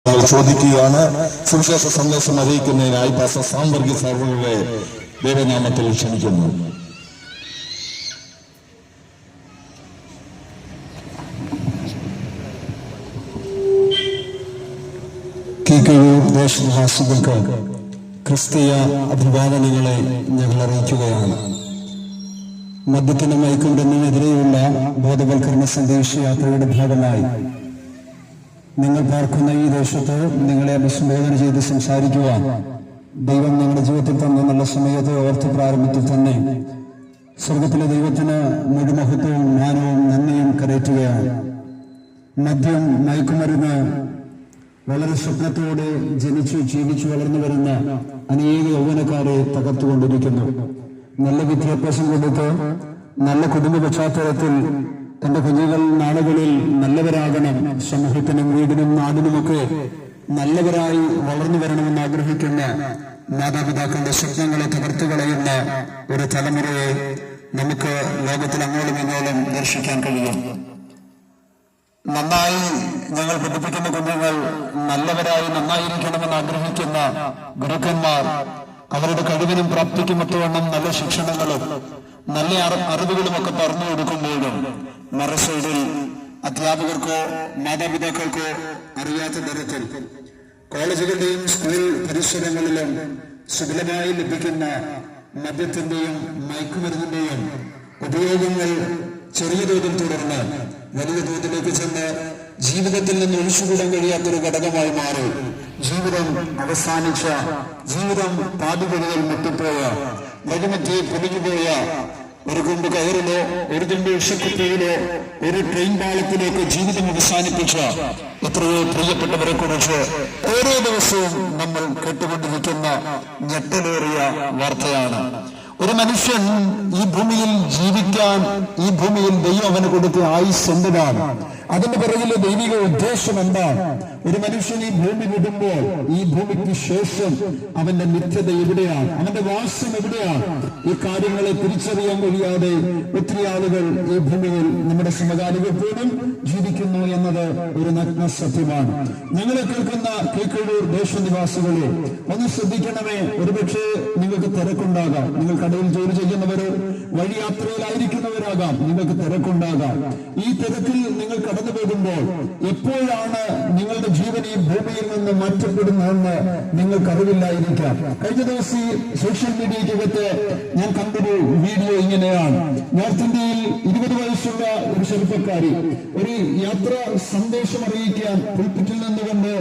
ചോദിക്കുകയാണ്. സുവിശേഷ സന്ദേശം അറിയിക്കുന്നതിനായി പാസ്റ്റർ സാംവർഗീസ് അവരുടെ ദൈവനാമത്തിൽ ക്ഷണിക്കുന്നു. കീഴൂർ ദേശനിവാസികൾക്ക് ക്രിസ്തീയ അഭിവാദനങ്ങളെ ഞങ്ങൾ അറിയിക്കുകയാണ്. മദ്യത്തിനും മയക്കുമരുന്നിനെതിരെയുള്ള ബോധവൽക്കരണ സന്ദേശയാത്രയുടെ ഭാഗമായി നിങ്ങൾ പാർക്കുന്ന ഈ ദേശത്ത് നിങ്ങളെ അഭിസംബോധന ചെയ്ത് സംസാരിക്കുവാൻ ദൈവം നിങ്ങളുടെ ജീവിതത്തിൽ തന്ന നല്ല സമയത്ത് ഓർത്ത് പ്രാരംഭത്തിൽ തന്നെ സ്വർഗത്തിലെ ദൈവത്തിന് മുഴുമഹത്വവും മാനവും നന്ദിയും കരയറ്റുകയാണ്. മദ്യം, മയക്കുമരുന്ന് വളരെ സ്വപ്നത്തോടെ ജനിച്ചു ജീവിച്ചു വളർന്നു വരുന്ന അനേക യൗവനക്കാരെ തകർത്തുകൊണ്ടിരിക്കുന്നു. നല്ല വിദ്യാഭ്യാസം കൊടുത്ത് നല്ല കുടുംബ പശ്ചാത്തലത്തിൽ തന്റെ കുഞ്ഞുങ്ങൾ നാളുകളിൽ നല്ലവരാകണം, സമൂഹത്തിനും വീടിനും നാടിനുമൊക്കെ നല്ലവരായി വളർന്നു വരണമെന്ന് ആഗ്രഹിക്കുന്ന മാതാപിതാക്കളുടെ സ്വപ്നങ്ങളെ തകർത്തു കളയുന്ന ഒരു തലമുറയെ നമുക്ക് ലോകത്തിൽ അങ്ങോളം ഇങ്ങോളം ദർശിക്കാൻ കഴിയും. നന്നായി ഞങ്ങൾ പഠിപ്പിക്കുന്ന കുഞ്ഞുങ്ങൾ നല്ലവരായി നന്നായിരിക്കണമെന്ന് ആഗ്രഹിക്കുന്ന ഗുരുക്കന്മാർ അവരുടെ കഴിവിനും പ്രാപ്തിക്കും ഒത്തവണ്ണം നല്ല ശിക്ഷണങ്ങളും നല്ല അറിവുകളുമൊക്കെ പറഞ്ഞു കൊടുക്കുമ്പോഴും മറുസൈഡിൽ അധ്യാപകർക്കോ മാതാപിതാക്കൾക്കോ അറിയാത്ത തരത്തിൽ കോളേജുകളുടെയും സ്കൂൾ പരിസരങ്ങളിലും സുലഭമായി ലഭിക്കുന്ന മദ്യത്തിന്റെയും മയക്കുമരുന്നിന്റെയും ഉപയോഗങ്ങൾ ചെറിയ തോതിൽ തുടർന്ന് വലിയ തോതിലേക്ക് ചെന്ന് ജീവിതത്തിൽ നിന്ന് ഒഴിച്ചുകൂടാൻ കഴിയാത്തൊരു ഘടകമായി മാറി ജീവിതം അവസാനിച്ച, ജീവിതം പാതിവഴികൾ മുട്ടിപ്പോയ, വഴിമധ്യേ പൊലിഞ്ഞുപോയ ഒരു കൊമ്പ് കയറിലോ ഒരു തുമ്പ് ഇഷക്കുപ്പയിലോ ഒരു ട്രെയിൻ പാളത്തിലേക്ക് ജീവിതം അവസാനിപ്പിച്ച എത്രയോ പ്രിയപ്പെട്ടവരെ കുറിച്ച് ഓരോ ദിവസവും നമ്മൾ കേട്ടുകൊണ്ടിരിക്കുന്ന ഞെട്ടലേറിയ വാർത്തയാണ്. ഒരു മനുഷ്യൻ ഈ ഭൂമിയിൽ ജീവിക്കാൻ, ഈ ഭൂമിയിൽ ദൈവം അവന് കൊടുത്ത ആയുസ് എന്താണ്, അതിന്റെ പിറകിലെ ദൈവിക ഉദ്ദേശം എന്താണ്? ഒരു മനുഷ്യൻ ഈ ഭൂമി വിടുമ്പോൾ ഈ ഭൂമിക്ക് ശേഷം അവന്റെ നിത്യത എവിടെയാണ്, അവന്റെ വാസം എവിടെയാണ്? ഈ കാര്യങ്ങളെ തിരിച്ചറിയാൻ കഴിയാതെ ഒത്തിരി ആളുകൾ ഈ ഭൂമിയിൽ നമ്മുടെ സമകാലികൾ പോലും ജീവിക്കുന്നു എന്നത് ഒരു നഗ്ന സത്യമാണ്. ഞങ്ങളെ കേൾക്കുന്ന കീഴൂർ ദേശനിവാസികളെ ഒന്ന് ശ്രദ്ധിക്കണമേ. ഒരുപക്ഷെ നിങ്ങൾക്ക് തിരക്കുണ്ടാകാം, നിങ്ങൾ കടയിൽ ജോലി ചെയ്യുന്നവരോ വഴിയാത്രയിലായിരിക്കുന്നവരാകാം, നിങ്ങൾക്ക് തിരക്കുണ്ടാകാം. ഈ തിരക്കിൽ നിങ്ങൾ കടന്നു പോകുമ്പോൾ എപ്പോഴാണ് നിങ്ങളുടെ ജീവൻ ഈ ഭൂമിയിൽ നിന്ന് മാറ്റപ്പെടുന്നതെന്ന് നിങ്ങൾക്കറിവില്ലായിരിക്കാം. കഴിഞ്ഞ ദിവസം സോഷ്യൽ മീഡിയയ്ക്കകത്ത് ഞാൻ കണ്ടൊരു വീഡിയോ ഇങ്ങനെയാണ്. നോർത്ത് ഇന്ത്യയിൽ 20 വയസ്സുള്ള ഒരു ചെറുപ്പക്കാരി ഒരു യാത്രാ സന്ദേശം അറിയിക്കാൻ പുൽപ്പിറ്റിൽ നിന്നുകൊണ്ട്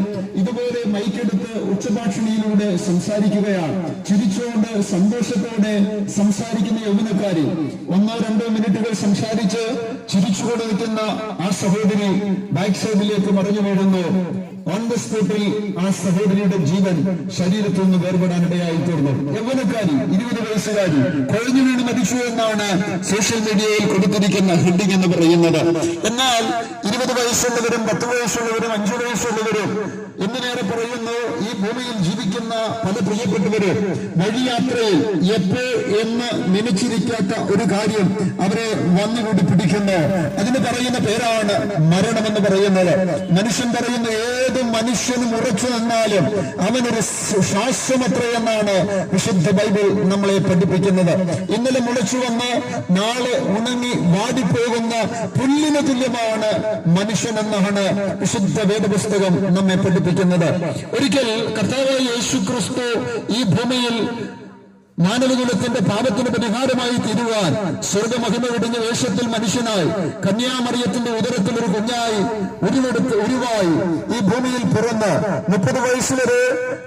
ഇതുപോലെ മൈക്കെടുത്ത് ഉച്ചഭാഷണിയിലൂടെ സംസാരിക്കുകയാണ്. ചിരിച്ചുകൊണ്ട് സന്തോഷത്തോടെ സംസാരിക്കുന്ന യൗവനക്കാരി 1-2 മിനിറ്റുകൾ സംസാരിച്ച് ചിരിച്ചുകൊണ്ട് നിൽക്കുന്ന ആ സഹോദരി ബാക്ക് സൈഡിലേക്ക് മറിഞ്ഞു വീഴുന്നു. ഓൺ ദ സ്പോട്ടിൽ ആ സഹോദരിയുടെ ജീവൻ ശരീരത്തിൽ നിന്ന് വേർപെടാനിടയായി തീർന്നു. യൗവനക്കാരി 20 വയസ്സുകാരി കൊഴിഞ്ഞു വീണ് മരിച്ചു എന്നാണ് സോഷ്യൽ മീഡിയയിൽ കൊടുത്തിരിക്കുന്ന ഹെഡിങ് എന്ന് പറയുന്നത്. എന്നാൽ 20 വയസ്സുള്ളവരും 10 വയസ്സുള്ളവരും 5 വയസ്സുള്ളവരും എന്തിനേറെ പറയുന്നു, ഈ ഭൂമിയിൽ ജീവിക്കുന്ന പല പ്രിയപ്പെട്ടവരും വഴിയാത്രയിൽ എപ്പോ എന്ന് നനച്ചിരിക്കാത്ത ഒരു കാര്യം അവരെ വന്നുകൂടി പിടിക്കുന്നു. അതിന് പറയുന്ന പേരാണ് മരണമെന്ന് പറയുന്നത്. മനുഷ്യൻ പറയുന്ന ഏത് മനുഷ്യനും ഉറച്ചു നിന്നാലും അവനൊരു ശ്വാസമത്രയെന്നാണ് വിശുദ്ധ ബൈബിൾ നമ്മളെ പഠിപ്പിക്കുന്നത്. ഇന്നലെ മുളച്ചു വന്ന് നാളെ ഉണങ്ങി വാടിപ്പോകുന്ന പുല്ലിന് തുല്യമാണ് മനുഷ്യൻ എന്നാണ് വിശുദ്ധ വേദപുസ്തകം നമ്മെ പഠിപ്പിക്കുന്നത്. ഒരിക്കൽ കർത്താവായ യേശു ക്രിസ്തു ഈ ഭൂമിയിൽ മാനവകുലത്തിന്റെ പാപത്തിന് പരിഹാരമായി തീരുവാൻ സ്വർഗമഹിമ വെടിഞ്ഞ വേഷത്തിൽ മനുഷ്യനായി കന്യാമറിയത്തിന്റെ ഉദരത്തിൽ ഒരു കുഞ്ഞായി ഉരുവായി ഈ ഭൂമിയിൽ പിറന്ന് 30 വയസ്സ് വരെ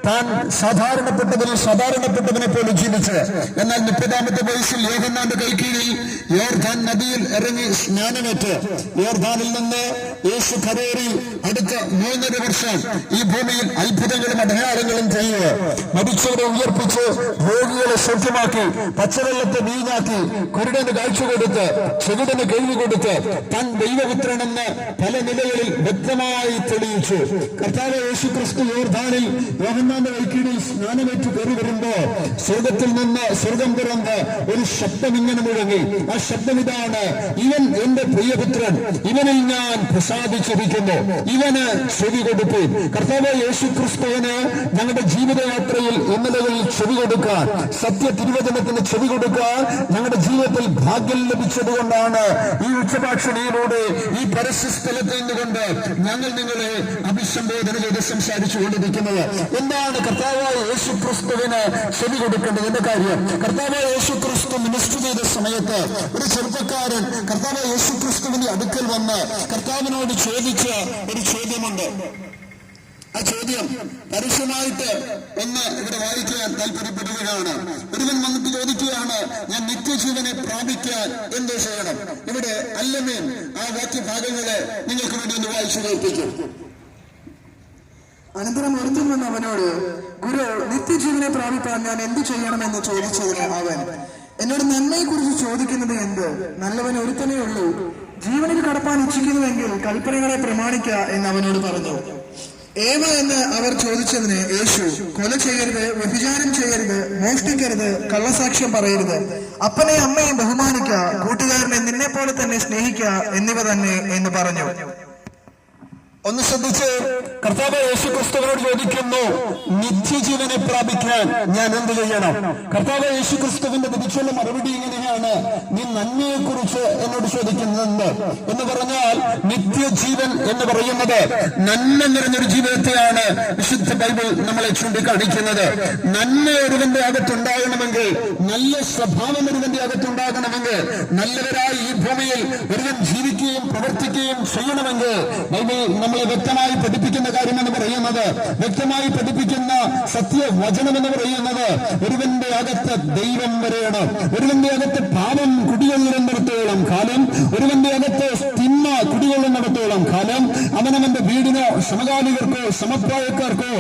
താൻ സാധാരണപ്പെട്ടവനെ പോലെ ജീവിച്ച്, എന്നാൽ 30ാമത്തെ വയസ്സിൽ യോഹന്നാന്റെ കൈക്കീഴിൽ യോർദാൻ നദിയിൽ ഇറങ്ങി സ്നാനമേറ്റ് യോർദാനിൽ നിന്ന് യേശു കരേറി അടുത്ത 3.5 വർഷം ഈ ഭൂമിയിൽ അത്ഭുതങ്ങളും അടയാളങ്ങളും ചെയ്യുക, മരിച്ചവരെ ഉയർപ്പിച്ച് രോഗികളെ രോഗികളെ സൗഖ്യമാക്കി, പച്ചവെള്ളത്തെ വീഞ്ഞാക്കി, കുരുടന് കാഴ്ച കൊടുത്ത്, ചെകിടന് കേൾവി കൊടുത്ത്, താൻ ദൈവപുത്രനെന്ന് പല നിലകളിൽ വ്യക്തമായി തെളിയിച്ചു. കർത്താവ് യേശുക്രിസ്തു യോർദാനിൽ യോഹന്നാന്റെ വഴിക്കീഴിൽ സ്നാനമേറ്റു കയറി വരുമ്പോ സ്വർഗത്തിൽ നിന്ന് സ്വർഗം തുറന്ന് ഒരു ശബ്ദം ഇങ്ങനെ മുഴങ്ങി. ആ ശബ്ദം ഇതാണ്: ഇവൻ എന്റെ പ്രിയപുത്രൻ, ഇവനിൽ ഞാൻ പ്രസാദിച്ചിരിക്കുന്നു, ഇവന് ചെവി കൊടുപ്പീൻ. കർത്താവ് യേശുക്രിസ്തുവിന് ഞങ്ങളുടെ ജീവിതയാത്രയിൽ ഇന്നലകളിൽ ചെവി കൊടുക്കാൻ, സത്യ തിരുവചനത്തിന് ചെവി കൊടുക്കാൻ ഞങ്ങളുടെ ജീവിതത്തിൽ ഭാഗ്യം ലഭിച്ചതുകൊണ്ടാണ് ഈ ഉച്ചഭാഷണിയിലൂടെ ഈ പരസ്യ സ്ഥലത്ത് നിന്നുകൊണ്ട് ഞങ്ങൾ നിങ്ങളെ അഭിസംബോധന ചെയ്ത് സംസാരിച്ചു കൊണ്ടിരിക്കുന്നത്. എന്താണ് കർത്താവായ യേശുക്രിസ്തുവിന് ചെവി കൊടുക്കേണ്ടത് എന്ന കാര്യം? കർത്താവായ യേശുക്രിസ്തു മിനിസ്റ്റർ ചെയ്ത സമയത്ത് ഒരു ചെറുപ്പക്കാരൻ കർത്താവായ യേശുക്രിസ്തുവിന്റെ അടുക്കൽ വന്ന് കർത്താവിനോട് ചോദിച്ച ഒരു ചോദ്യമുണ്ട്. ആ ചോദ്യം പരസ്യമായിട്ട് ഒന്ന് ഇവിടെ വായിക്കാൻ താല്പര്യപ്പെടുകയാണ്. ഒരുവൻ വന്നിട്ട് ചോദിക്കുകയാണ്, ഞാൻ നിത്യജീവനെ പ്രാപിക്കാൻ എന്ത് ചെയ്യണം? ഇവിടെ അല്ലമേൻ ആ വാക്യഭാഗങ്ങളെ നിങ്ങൾക്ക് വേണ്ടി ഒന്ന് വായിച്ചു കേൾപ്പിക്കും. അനന്തരം ഒരുത്തൻ വന്ന് അവനോട്, ഗുരു, നിത്യജീവനെ പ്രാപിപ്പാൻ ഞാൻ എന്തു ചെയ്യണമെന്ന് ചോദിച്ചതിന് അവൻ, എന്നോട് നന്മയെ കുറിച്ച് ചോദിക്കുന്നത് എന്ത്? നല്ലവൻ ഒരുത്തനേ ഉള്ളൂ. ജീവനിൽ കടപ്പാൻ ഇച്ഛിക്കുന്നുവെങ്കിൽ കൽപ്പനകളെ പ്രമാണിക്ക എന്ന് അവനോട് പറഞ്ഞു. ഏവ എന്ന് അവർ ചോദിച്ചതിന് യേശു, കൊല ചെയ്യരുത്, വ്യഭിചാരം ചെയ്യരുത്, മോഷ്ടിക്കരുത്, കള്ളസാക്ഷ്യം പറയരുത്, അപ്പനെയും അമ്മയും ബഹുമാനിക്ക, കൂട്ടുകാരനെ നിന്നെ പോലെ തന്നെ സ്നേഹിക്ക എന്നിവ തന്നെ എന്ന് പറഞ്ഞു. ഒന്ന് ശ്രദ്ധിച്ച്, കർത്താവ് യേശുക്രിസ്തുവിനോട് ചോദിക്കുന്നു, നിത്യജീവനെ പ്രാപിക്കാൻ ഞാൻ എന്ത് ചെയ്യണം? കർത്താവ് യേശുക്രിസ്തുവിന്റെ തിരിച്ചുള്ള മറുപടി ഇങ്ങനെയാണ്: നീ നന്മയെ കുറിച്ച് എന്നോട് ചോദിക്കുന്നുണ്ട് എന്ന് പറഞ്ഞാൽ, നിത്യജീവൻ എന്ന് പറയുന്നത് നന്മ നിറഞ്ഞൊരു ജീവിതത്തെയാണ് വിശുദ്ധ ബൈബിൾ നമ്മളെ ചൂണ്ടിക്കാണിക്കുന്നത്. നന്മ ഒരുവന്റെ അകത്തുണ്ടാകണമെങ്കിൽ, നല്ല സ്വഭാവം ഒരുവന്റെ അകത്തുണ്ടാകണമെങ്കിൽ, നല്ലവരായി ഈ ഭൂമിയിൽ ഒരുവൻ ജീവിക്കുകയും പ്രവർത്തിക്കുകയും ചെയ്യണമെങ്കിൽ ബൈബിൾ നമ്മളെ വ്യക്തമായി പഠിപ്പിക്കുന്ന കാര്യം എന്ന് പറയുന്നത്, വ്യക്തമായി പഠിപ്പിക്കുന്ന സത്യവചനം എന്ന് പറയുന്നത്, ഒരുവന്റെ അകത്ത് ദൈവം വരെയാണ്. ഒരുവന്റെ അകത്ത് പാപം കുടികൊള്ളുന്നിടത്തോളം കാലം, ഒരുവന്റെ അകത്ത് തിന്മ കുടികൊള്ളുന്നിടത്തോളം കാലം അവനവന്റെ വീടിനോ സമകാലികർക്കോ സമപ്രായക്കാർക്കോ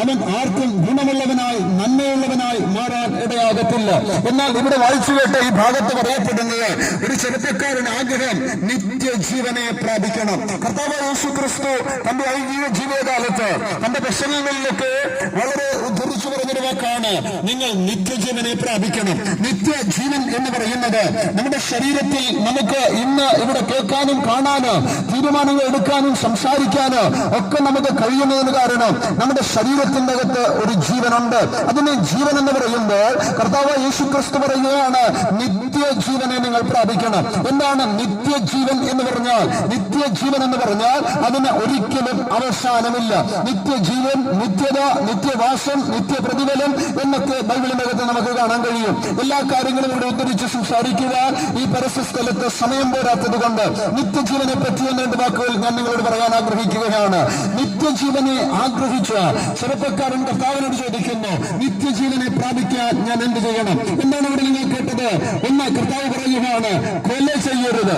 അവൻ ആർക്കും ഗുണമുള്ളവനായി നന്മയുള്ളവനായി മാറാൻ ഇടയാകത്തില്ല. എന്നാൽ ഇവിടെ വായിച്ചു കേട്ട ഈ ഭാഗത്ത് പറയപ്പെടുന്നത്, ഒരു ചെറുപ്പക്കാരൻ ആഗ്രഹം നിത്യജീവനെ പ്രാപിക്കണം. കർത്താവ് യേശുക്രിസ്തു തന്റെ ഐഹിക ജീവിതകാലത്ത് തന്റെ പ്രസംഗങ്ങളിലൊക്കെ വളരെ ഉദ്ധരിച്ചു പറഞ്ഞൊരു വാക്കാണ്, നിങ്ങൾ നിത്യജീവനെ പ്രാപിക്കണം. നിത്യജീവൻ എന്ന് പറയുന്നത് നമ്മുടെ ശരീരത്തിൽ നമുക്ക് ഇന്ന് ഇവിടെ കേൾക്കാനും കാണാനും തീരുമാനങ്ങൾ എടുക്കാനും സംസാരിക്കാനും ഒക്കെ നമുക്ക് കഴിയുന്നതിന് കാരണം നമ്മുടെ ശരീരത്തിന്റെ അകത്ത് ഒരു ജീവനുണ്ട്. അതിന് ജീവൻ എന്ന് പറയുമ്പോൾ കർത്താവ് യേശുക്രിസ്തു പറയുകയാണ്, നിത്യജീവനെ നിങ്ങൾ പ്രാപിക്കണം. എന്താണ് നിത്യജീവൻ എന്ന് പറഞ്ഞാൽ? നിത്യജീവൻ എന്ന് പറഞ്ഞാൽ അതിന് ഒരിക്കലും അവസാനമില്ല. നിത്യജീവൻ, നിത്യത, നിത്യവാസം, നിത്യപ്രതിഫലം എന്നൊക്കെ ബൈബിളിന്റെ അകത്ത് നമുക്ക് കാണാൻ കഴിയും. എല്ലാ കാര്യങ്ങളും ഇവിടെ ഉദ്ധരിച്ച് സംസാരിക്കുക ഈ പരസ്യ സ്ഥലത്ത് സമയം പോരാത്തത് കൊണ്ട് നിത്യജീവനെ പറ്റിയ രണ്ട് വാക്കുകൾ ഞാൻ നിങ്ങളോട് പറയാൻ ആഗ്രഹിക്കുകയാണ്. നിത്യജീവനെ ആഗ്രഹിച്ച ചെറുപ്പക്കാരൻ കർത്താവിനോട് ചോദിക്കുന്നു, നിത്യജീവനെ പ്രാപിക്കാൻ ഞാൻ എന്ത് ചെയ്യണം? എന്താണ് ഇവിടെ നിങ്ങൾ കേട്ടത്? ഒന്ന്, കർത്താവ് പറയുകയാണ്, കൊല ചെയ്യരുത്,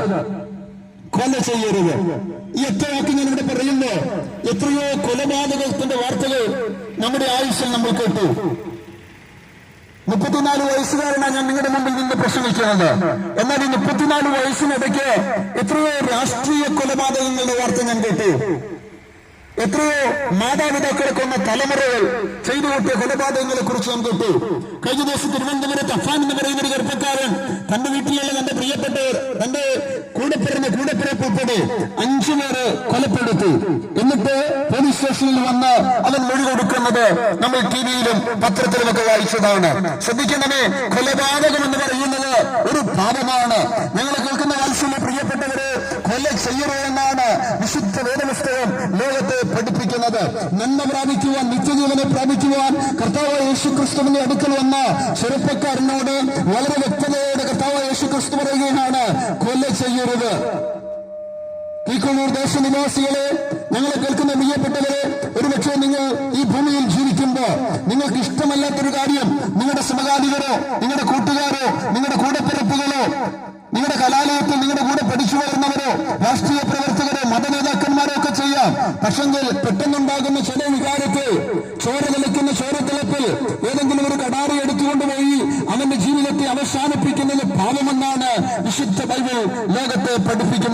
കൊല ചെയ്യരുത്. ഈ ഒറ്റ വാക്ക് ഞാൻ ഇവിടെ പറയുന്നു. എത്രയോ കൊലപാതകത്തിന്റെ വാർത്തകൾ നമ്മുടെ ആയുസ്സിൽ നമ്മൾ കേട്ടു. 34 വയസ്സുകാരനാണ് ഞാൻ നിങ്ങളുടെ മുമ്പിൽ നിന്ന് പ്രസംഗിക്കുന്നത്. എന്നാൽ ഈ 34 വയസ്സിനിടയ്ക്ക് എത്രയോ രാഷ്ട്രീയ കൊലപാതകങ്ങളുടെ വാർത്ത ഞാൻ കേട്ടു. എത്രയോ മാതാപിതാക്കളെ കൊന്ന തലമുറകൾ ചെയ്തു കൂട്ടിയ കൊലപാതകങ്ങളെ കുറിച്ച് നാം കേട്ടു. കഴിഞ്ഞ ദിവസം തിരുവനന്തപുരത്ത് അഫാൻ എന്ന് പറയുന്ന ഒരു ചെറുപ്പക്കാരൻ തന്റെ വീട്ടിലുള്ള തന്റെ പ്രിയപ്പെട്ടവർ, തന്റെ കൂടെപ്പിറപ്പ് ഉൾപ്പെടെ 5 പേര് കൊലപ്പെടുത്തി. എന്നിട്ട് പോലീസ് സ്റ്റേഷനിൽ വന്ന് അവൻ മൊഴി കൊടുക്കുന്നത് നമ്മൾ ടിവിയിലും പത്രത്തിലുമൊക്കെ വായിച്ചതാണ്. ശ്രദ്ധിക്കണമേ, കൊലപാതകം എന്ന് പറയുന്നത് ഒരു പാപമാണ്. ഞങ്ങളെ കേൾക്കുന്ന വാത്സല്യ പ്രിയപ്പെട്ടവരെ, കൊല ചെയ്യരുത് എന്നാണ് വിശുദ്ധ വേദപുസ്തകം ലോകത്തെ പഠിപ്പിക്കുന്നത്. നന്മ പ്രാപിക്കുവാൻ, നിത്യജീവനെ പ്രാപിക്കുവാൻ കർത്താവ് യേശുക്രിസ്തുവിന്റെ അടുക്കൽ വന്ന ചെറുപ്പക്കാരനോട് വളരെ വ്യക്തതയോടെ കർത്താവ് യേശുക്രിസ്തു പറയുകയാണ്, കൊല ചെയ്യരുത്. കീഴൂർ ദേശനിവാസികളെ, ഞങ്ങളെ കേൾക്കുന്ന പ്രിയപ്പെട്ടവരെ, ഒരുപക്ഷെ നിങ്ങൾ ഈ ഭൂമിയിൽ ജീവിക്കുമ്പോൾ നിങ്ങൾക്ക് ഇഷ്ടമല്ലാത്തൊരു കാര്യം നിങ്ങളുടെ സമകാലികരോ, നിങ്ങളുടെ കൂട്ടുകാരോ, നിങ്ങളുടെ കൂടെപ്പിറപ്പുകളോ, നിങ്ങളുടെ കലാലയത്തിൽ നിങ്ങളുടെ കൂടെ പഠിച്ചു വളർന്നവരോ, രാഷ്ട്രീയ പ്രവർത്തകരോ, മതനേതാക്കന്മാരോ ഒക്കെ ചെയ്യാം. പക്ഷെങ്കിൽ പെട്ടെന്നുണ്ടാകുന്ന ചില വികാരത്തെ ചോര നിലയ്ക്കുന്ന ചോരത്തിളപ്പിൽ ഏതെങ്കിലും ഒരു കടാറി എടുത്തുകൊണ്ടുപോയി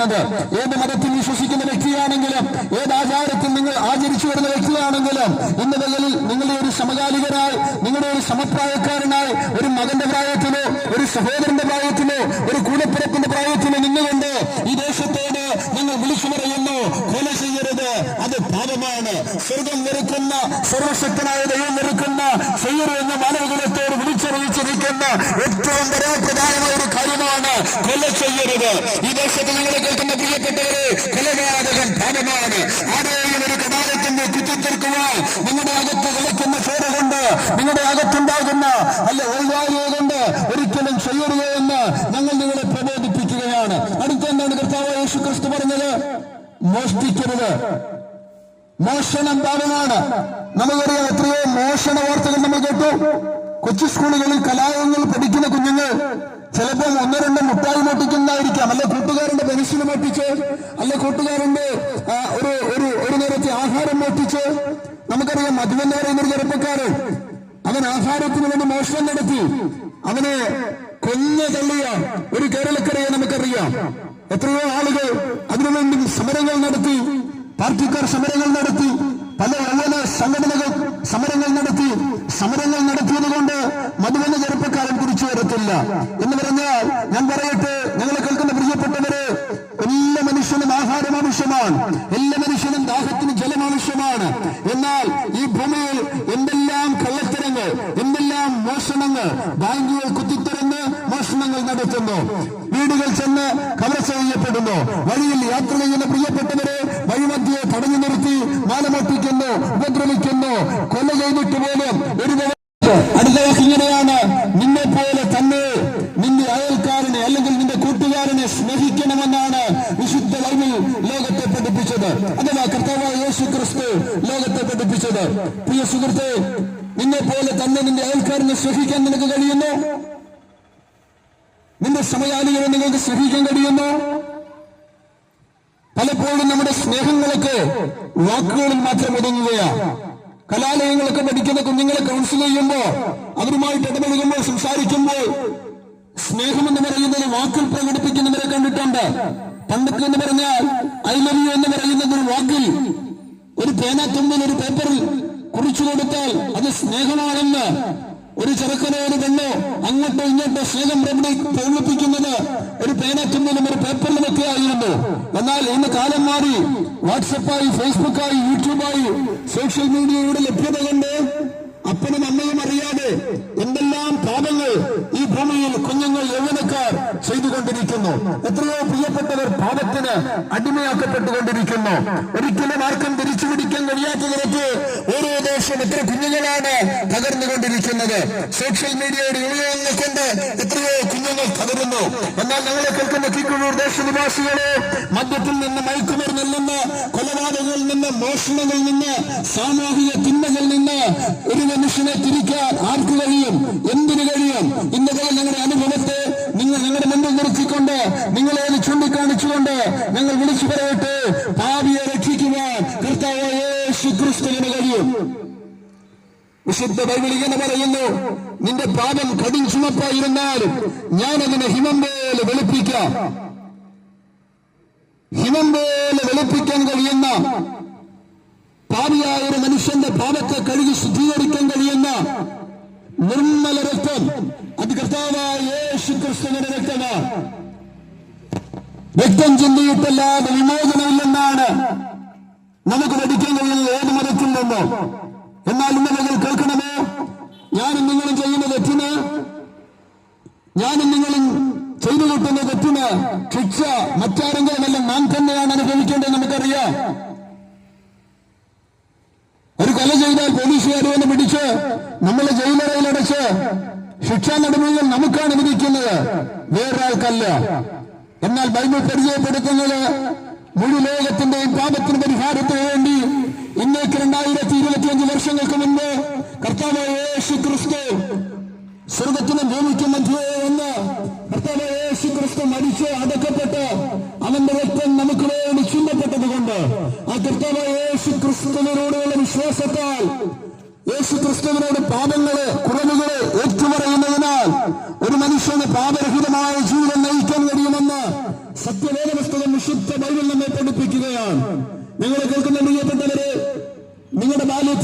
പറയുന്നത്. ഏത് മതത്തിൽ വിശ്വസിക്കുന്ന വ്യക്തിയാണെങ്കിലും, ഏത് ആചാരത്തിൽ നിങ്ങൾ ആചരിച്ചു വരുന്ന വ്യക്തിയാണെങ്കിലും, ഇന്ന് പകലിൽ നിങ്ങളുടെ ഒരു സമകാലികനായി, നിങ്ങളുടെ ഒരു സമപ്രായക്കാരനായി, ഒരു മകന്റെ പ്രായത്തിലോ, ഒരു സഹോദരന്റെ പ്രായത്തിലോ, ഒരു കൂടപ്പിറപ്പിന്റെ പ്രായത്തിലോ നിന്നുകൊണ്ട് ഈ ദേശത്തോട് ഞങ്ങൾ വിളിച്ചു പറയുന്നു, കൊല ചെയ്യരുത്, അത് പാപമാണ്. സ്വർഗം വെറുക്കുന്ന, സർവശക്തനായ ദൈവം വെറുക്കുന്ന, ചെയ്യരുത് എന്ന മാനവകുലത്തോട് വിളിച്ചറിയിച്ചിരിക്കുന്ന ഏറ്റവും പരാപ്രധാനമായ ഒരു കാര്യമാണ് കൊല ചെയ്യരുത്. ഈ ദേശത്ത് നിങ്ങളെ കേൾക്കുന്ന പ്രിയപ്പെട്ടവരെ, കൊലപാതകം പാപമാണ്. ആരെയും ഒരു കടാരത്തിന്റെ കുത്തിത്തീർക്കുവാൻ നിങ്ങളുടെ അകത്ത് കളിക്കുന്ന ചോര കൊണ്ട്, നിങ്ങളുടെ അകത്തുണ്ടാകുന്ന ഒഴിവാരിയെ കൊണ്ട് ഒരിക്കലും ചെയ്യരുത് എന്ന് ഞങ്ങൾ നിങ്ങളെ പ്രബോധിപ്പിക്കുകയാണ്. അടുത്ത എന്താണ് കർത്താവ് യേശുക്രിസ്തു പറഞ്ഞത്? മോഷ്ടിക്കരുത്. മോഷണം പാപമാണ്. നമുക്കറിയാം, എത്രയോ മോഷണ വാർത്തകൾ നമ്മൾ കേട്ടു. കൊച്ചു സ്കൂളുകളിൽ കലാലയങ്ങൾ പഠിക്കുന്ന കുഞ്ഞുങ്ങൾ ചിലപ്പോൾ 1-2 മുട്ടായി മോട്ടിക്കുന്നതായിരിക്കാം, അല്ലെ കൂട്ടുകാരന്റെ പെൻസിൽ മോട്ടിച്ച്, അല്ലെ കൂട്ടുകാരന്റെ ഒരു നേരത്തെ ആഹാരം മോട്ടിച്ച്. നമുക്കറിയാം, മധുവൻ എന്ന് പറയുന്ന ഒരു ചെറുപ്പക്കാരൻ, അവൻ ആഹാരത്തിന് വേണ്ടി മോഷണം നടത്തി, അവനെ കൊന്നു തള്ളിയ ഒരു കേരളക്കരയെ നമുക്കറിയാം. എത്രയോ ആളുകൾ അതിനുവേണ്ടി സമരങ്ങൾ നടത്തി, പാർട്ടിക്കാർ സമരങ്ങൾ നടത്തി, പല യൗവന സംഘടനകൾ സമരങ്ങൾ നടത്തി. സമരങ്ങൾ നടത്തിയത് കൊണ്ട് മധുവെന്ന ചെറുപ്പക്കാരൻ തിരിച്ചു വരത്തില്ല എന്ന് പറഞ്ഞാൽ, ഞാൻ പറയട്ടെ, ഞങ്ങളെ കേൾക്കുന്ന പ്രിയപ്പെട്ടവരെ, എല്ലാ മനുഷ്യനും ആഹാരം ആവശ്യമാണ്, എല്ലാ മനുഷ്യനും ദാഹത്തിന് ജലം ആവശ്യമാണ്. എന്നാൽ ഈ ഭൂമിയിൽ എന്തെല്ലാം കള്ളത്തരങ്ങൾ, എന്തെല്ലാം മോഷണങ്ങൾ, ബാങ്കുകൾ കുത്തിത്തുറന്ന് മോഷണങ്ങൾ നടത്തുന്നു, വീടുകൾ ചെന്ന് കവർച്ച ചെയ്യപ്പെടുന്നു, വഴിയിൽ യാത്ര ചെയ്യുന്ന പ്രിയപ്പെട്ടവരെ വഴിമധ്യയെ തടഞ്ഞു നിർത്തി മാലമൊട്ടിക്കുന്നു, ഉപദ്രവിക്കുന്നു, കൊല ചെയ്തിട്ട് പോലും ഒരു അടുത്ത വാക്ക് ഇങ്ങനെയാണ്: നിന്നെ പോലെ തന്നെ നിന്റെ അയൽക്കാരനെ അല്ലെങ്കിൽ നിന്റെ കൂട്ടുകാരനെ സ്നേഹിക്കണമെന്നാണ് വിശുദ്ധ ബൈബിൾ ലോകത്തെ പഠിപ്പിച്ചത്. അഥവാ കർത്താവായ യേശുക്രിസ്തു ലോകത്തെ പഠിപ്പിച്ചത്. പ്രിയ സുഹൃത്തെ, നിന്നെ പോലെ തന്നെ നിന്റെ അയൽക്കാരനെ സ്നേഹിക്കാൻ നിനക്ക് കഴിയുന്നു? നിന്റെ സമകാലികനെ നിങ്ങൾക്ക് സ്നേഹിക്കാൻ കഴിയുന്നു? പലപ്പോഴും നമ്മുടെ സ്നേഹങ്ങളൊക്കെ വാക്കുകളിൽ മാത്രം ഒതുങ്ങുകയാണ്. കലാലയങ്ങളൊക്കെ പഠിക്കുന്ന കുഞ്ഞുങ്ങളെ കൗൺസിൽ ചെയ്യുമ്പോൾ, അവരുമായിട്ട് ഇടപെടുമ്പോൾ, സംസാരിക്കുമ്പോൾ സ്നേഹമെന്ന് പറയുന്നത് വാക്കിൽ പ്രകടിപ്പിക്കുന്നവരെ കണ്ടിട്ടുണ്ട്. പണ്ടൊക്കെ എന്ന് പറഞ്ഞാൽ ഐ ലവ് യു എന്ന് പറയുന്നത് ഒരു വാക്കിൽ, ഒരു പേനാത്തുമ്പിൽ, ഒരു പേപ്പറിൽ കുറിച്ചു കൊടുത്താൽ അത് സ്നേഹമാണെന്ന് ഒരു ചെറുക്കനോ ഒരു പെണ്ണോ അങ്ങോട്ടോ ഇങ്ങോട്ടോ സ്നേഹം പ്രകടിപ്പിക്കുന്നത് ഒരു പേനാത്തുമ്പിലും ഒരു പേപ്പറിലുമൊക്കെ ആയിരുന്നു. എന്നാൽ ഇന്ന് കാലം മാറി, വാട്സപ്പായി, ഫേസ്ബുക്കായി, യൂട്യൂബായി, സോഷ്യൽ മീഡിയയുടെ ലഭ്യത കൊണ്ട് അപ്പനും അമ്മയും അറിയാതെ എന്തെല്ലാം പാപങ്ങൾ ഈ ഭൂമിയിൽ കുഞ്ഞുങ്ങൾ, യൗവനക്കാർ ചെയ്തുകൊണ്ടിരിക്കുന്നു. എത്രയോ പ്രിയപ്പെട്ടവർ പാപത്തിന് അടിമയാക്കപ്പെട്ടുകൊണ്ടിരിക്കുന്നു. ഒരിക്കലും ആർക്കും തിരിച്ചു പിടിക്കാൻ കഴിയാത്ത നിരക്ക് ഓരോ ദിവസവും എത്ര കുഞ്ഞുങ്ങളാണ് തകർന്നുകൊണ്ടിരിക്കുന്നത്. സോഷ്യൽ മീഡിയയുടെ ഉപയോഗങ്ങൾ കൊണ്ട് എത്രയോ കുഞ്ഞുങ്ങൾ തകരുന്നു. എന്നാൽ ഞങ്ങളെ കേൾക്കുന്ന കിക്കുഴൂർ ദേശനിവാസികളെ, മദ്യത്തിൽ നിന്ന്, മയക്കുമരുന്നിൽ നിന്ന്, കൊലപാതകങ്ങളിൽ നിന്ന്, മോഷണങ്ങളിൽ നിന്ന്, സാമൂഹിക തിന്മകളിൽ നിന്ന് ഒരു മനുഷ്യനെ തിരിക്കാൻ ആർക്ക് കഴിയും? എന്തിനു കഴിയും? ഇന്നത്തെ ഞങ്ങളുടെ അനുഭവത്തെ ഞങ്ങളുടെ മുന്നിൽ നിർത്തിക്കൊണ്ട്, നിങ്ങളെ ചൂണ്ടിക്കാണിച്ചുകൊണ്ട് ഞങ്ങൾ വിളിച്ചു പറയട്ടെ, പാപിയെ രക്ഷിക്കുവാൻ കർത്താവായ യേശുക്രിസ്തുവിന് കഴിയും. വിശുദ്ധ ബൈബിൾ ഇങ്ങനെ പറയുന്നു: നിന്റെ പാപം കടും ചുമപ്പായിരുന്നാലും ഞാൻ അതിനെ ഹിമം പോലെ വെളുപ്പിക്കാം. ഹിമം പോലെ വെളുപ്പിക്കാൻ കഴിയുന്ന, പാപിയായ ഒരു മനുഷ്യന്റെ പാപത്തെ കഴുകി ശുദ്ധീകരിക്കാൻ കഴിയുന്ന നിർമ്മല രക്തം, അത് കർത്താവായ യേശുക്രിസ്തുവിന്റെ രക്തമാണ്. രക്തം ചിന്തിയിട്ടല്ലാതെ വിമോചനമില്ലെന്നാണ് നമുക്ക് പഠിക്കാൻ കഴിയുന്നത് ഏത് മതത്തിൽ നിന്നോ. എന്നാൽ ഇന്ന് നിങ്ങൾ കേൾക്കണമോ? ഞാനും നിങ്ങളും ചെയ്യുന്ന തെറ്റിന്, ഞാനും നിങ്ങളും ചെയ്തു കിട്ടുന്ന തെറ്റിന് ശിക്ഷ മറ്റാരെങ്കിലുമല്ല നാം തന്നെയാണ് അനുഭവിക്കേണ്ടത്. നമുക്കറിയാം, ഒരു കൊല ചെയ്താൽ പോലീസുകാർ വന്ന് പിടിച്ച് നമ്മളെ ജയിലറയിലടച്ച് ശിക്ഷാ നടപടികൾ നമുക്കാണ് വിധിക്കുന്നത്, വേറൊരാൾക്കല്ല. എന്നാൽ ബൈബിൾ പരിചയപ്പെടുത്തുന്നത് മുഴു ലോകത്തിന്റെയും പാപത്തിന് പരിഹാരത്തിന് വേണ്ടി ഇന്നേക്ക് 2025 വർഷങ്ങൾക്ക് മുൻപ് കർത്താവായ യേശുക്രിസ്തു സ്വർഗത്തിനും ഭൂമിക്കും മധ്യേ വന്ന് കർത്താവായ യേശുക്രിസ്തു മരിച്ച് അടക്കപ്പെട്ട് അവന്റെ രക്തം നമുക്ക് വേണ്ടി ചിന്തപ്പെട്ടത് കൊണ്ട് ആ കർത്താവായ യേശുക്രിസ്തുവിനോടുള്ള വിശ്വാസത്താൽ യേശുക്രിസ്തുവിനോട് പാപങ്ങളെ, കുറവുകളെ ഏറ്റുപറയുന്നതിനാൽ ഒരു മനുഷ്യന് പാപരഹിതമായ ജീവിതം നയിക്കാൻ കഴിയുമെന്ന് സത്യവേദപുസ്തകം വിശുദ്ധ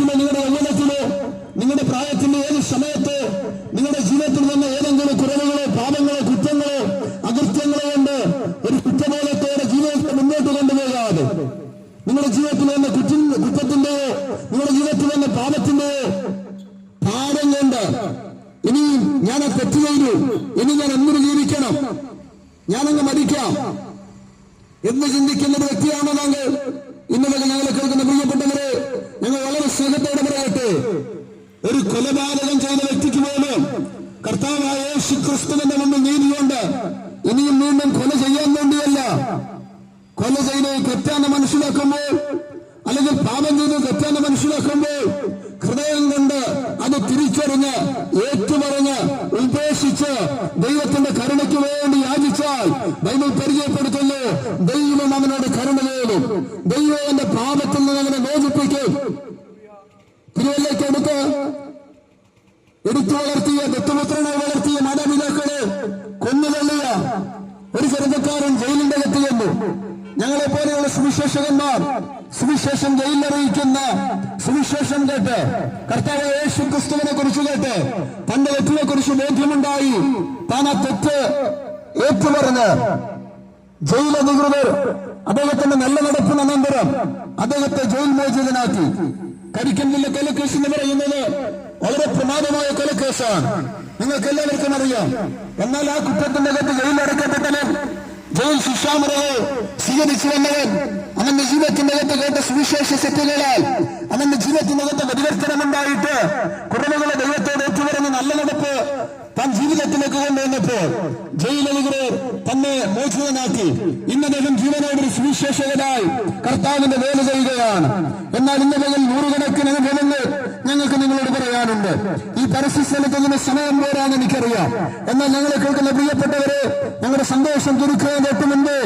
ജീവിതത്തിലോ നിങ്ങളുടെ യൗവനത്തിലോ നിങ്ങളുടെ പ്രായത്തിന്റെ ഏത് സമയത്തോ നിങ്ങളുടെ ജീവിതത്തിൽ വന്ന ഏതെങ്കിലും കുറവുകളോ പാപങ്ങളോ കുറ്റങ്ങളോ അകൃത്യങ്ങളോ കൊണ്ട് ഒരു കുറ്റബോധത്തോടെ ജീവിതത്തെ മുന്നോട്ട് കൊണ്ടുപോകാതെ നിങ്ങളുടെ ജീവിതത്തിൽ വന്ന കുറ്റത്തിന്റെയോ നിങ്ങളുടെ ജീവിതത്തിൽ വന്ന പാപത്തിന്റെയോ ഭാരം കൊണ്ട് ഇനി ഞാൻ ആ തെറ്റ് ചെയ്തു, ഇനി ഞാൻ എന്തിനു ജീവിക്കണം, ഞാനങ്ങ് മരിക്കാം എന്ന് ചിന്തിക്കുന്ന ഒരു വ്യക്തിയാണോ താങ്കൾ? ഇന്നലെ ഞങ്ങളെ കേൾക്കുന്ന പ്രിയപ്പെട്ടവരെ, ഞങ്ങൾ വളരെ സ്നേഹത്തോടെ പറയട്ടെ, ഒരു കൊലപാതകം ചെയ്ത വ്യക്തിക്ക് പോലും കർത്താവായ യേശു ക്രിസ്തുവിന്റെ മുമ്പിൽ നീതിയുണ്ട്. ഇനിയും വീണ്ടും കൊല ചെയ്യാൻ വേണ്ടിയല്ല, കൊല ചെയ്ത് തെറ്റാന്ന് മനസ്സിലാക്കുമ്പോൾ അല്ലെങ്കിൽ പാപം ചെയ്ത് തെറ്റാന്ന് മനസ്സിലാക്കുമ്പോൾ ഹൃദയം കൊണ്ട് അത് തിരിച്ചറിഞ്ഞ് ഏറ്റുപറഞ്ഞ് ഉദ്ദേശിച്ച് ദൈവത്തിന്റെ കരുണയ്ക്ക് വേണ്ടി യാചിച്ചാൽ ബൈബിൾ പരിചയപ്പെടുത്തുന്നു, ദൈവം അവനോട് കരുണ ചെയ്യും. ദൈവം അവന്റെ പാപത്തിൽ നിന്ന് അവനെ മോചിപ്പിക്കും. തിരുവല്ലേക്ക് എടുത്തു വളർത്തിയ ദത്തുപുത്രനെ വളർത്തിയ മാതാപിതാക്കളെ കൊന്നുതള്ളിയ ഒരു ചെറുപ്പക്കാരൻ ജയിലിന്റെ അകത്ത് ചെന്നു. ഞങ്ങളെ പോലെയുള്ള സുവിശേഷകന്മാർ സുവിശേഷം ജയിലറിയിക്കുന്ന സുവിശേഷം കേട്ട് കർത്താവ് യേശു ക്രിസ്തുവിനെ കുറിച്ച് കേട്ട് തന്റെ തെറ്റിനെ കുറിച്ച് ബോധ്യമുണ്ടായി താൻ ആ തെറ്റ് ഏറ്റുപറഞ്ഞ് ജയിലധികൃതർ അദ്ദേഹത്തിന്റെ നല്ല നടപ്പിന് അനന്തരം അദ്ദേഹത്തെ ജയിൽ മോചിതനാക്കി. കരിക്കൻവില്ല കൊലക്കേസ് എന്ന് പറയുന്നത് വളരെ പ്രമാദമായ കൊലക്കേസാണ്, നിങ്ങൾക്ക് എല്ലാവർക്കും അറിയാം. എന്നാൽ ആ കുറ്റത്തിന്റെ അകത്ത് ജയിലടക്കപ്പെട്ടവൻ, ജയിൽ ശിക്ഷാമുറയെ സ്വീകരിച്ചു വന്നവൻ, അവന്റെ ജീവിതത്തിന്റെ അകത്ത് കേട്ട സുവിശേഷ സത്യങ്ങളാൽ അവന്റെ ജീവിതത്തിന്റെ അകത്ത് പരിവർത്തനമുണ്ടായിട്ട് കുറവുകളെ ദൈവത്തോട് ഏറ്റുപറഞ്ഞ നല്ല നടപ്പ് താൻ ജീവിതത്തിലേക്ക് കൊണ്ടുവന്നപ്പോൾ ജയിലധികൃതർ തന്നെ മോചിതനാക്കി. ഇന്ന് അദ്ദേഹം ജീവനോടൊരു സുവിശേഷകനായി കർത്താവിന്റെ വേല ചെയ്യുകയാണ്. എന്നാൽ ഇന്ന് പകൽ നൂറുകണക്കിന് അനുഭവങ്ങൾ ഞങ്ങൾക്ക് നിങ്ങളോട് പറയാനുണ്ട്. ഈ പരസ്യ സ്ഥലത്തതിന് സമയം പോരാന്ന് എനിക്കറിയാം. എന്നാൽ ഞങ്ങളെ കേൾക്കുന്ന പ്രിയപ്പെട്ടവരെ, ഞങ്ങളുടെ സന്തോഷം ചുരുക്കാൻ തൊട്ട് മുമ്പ്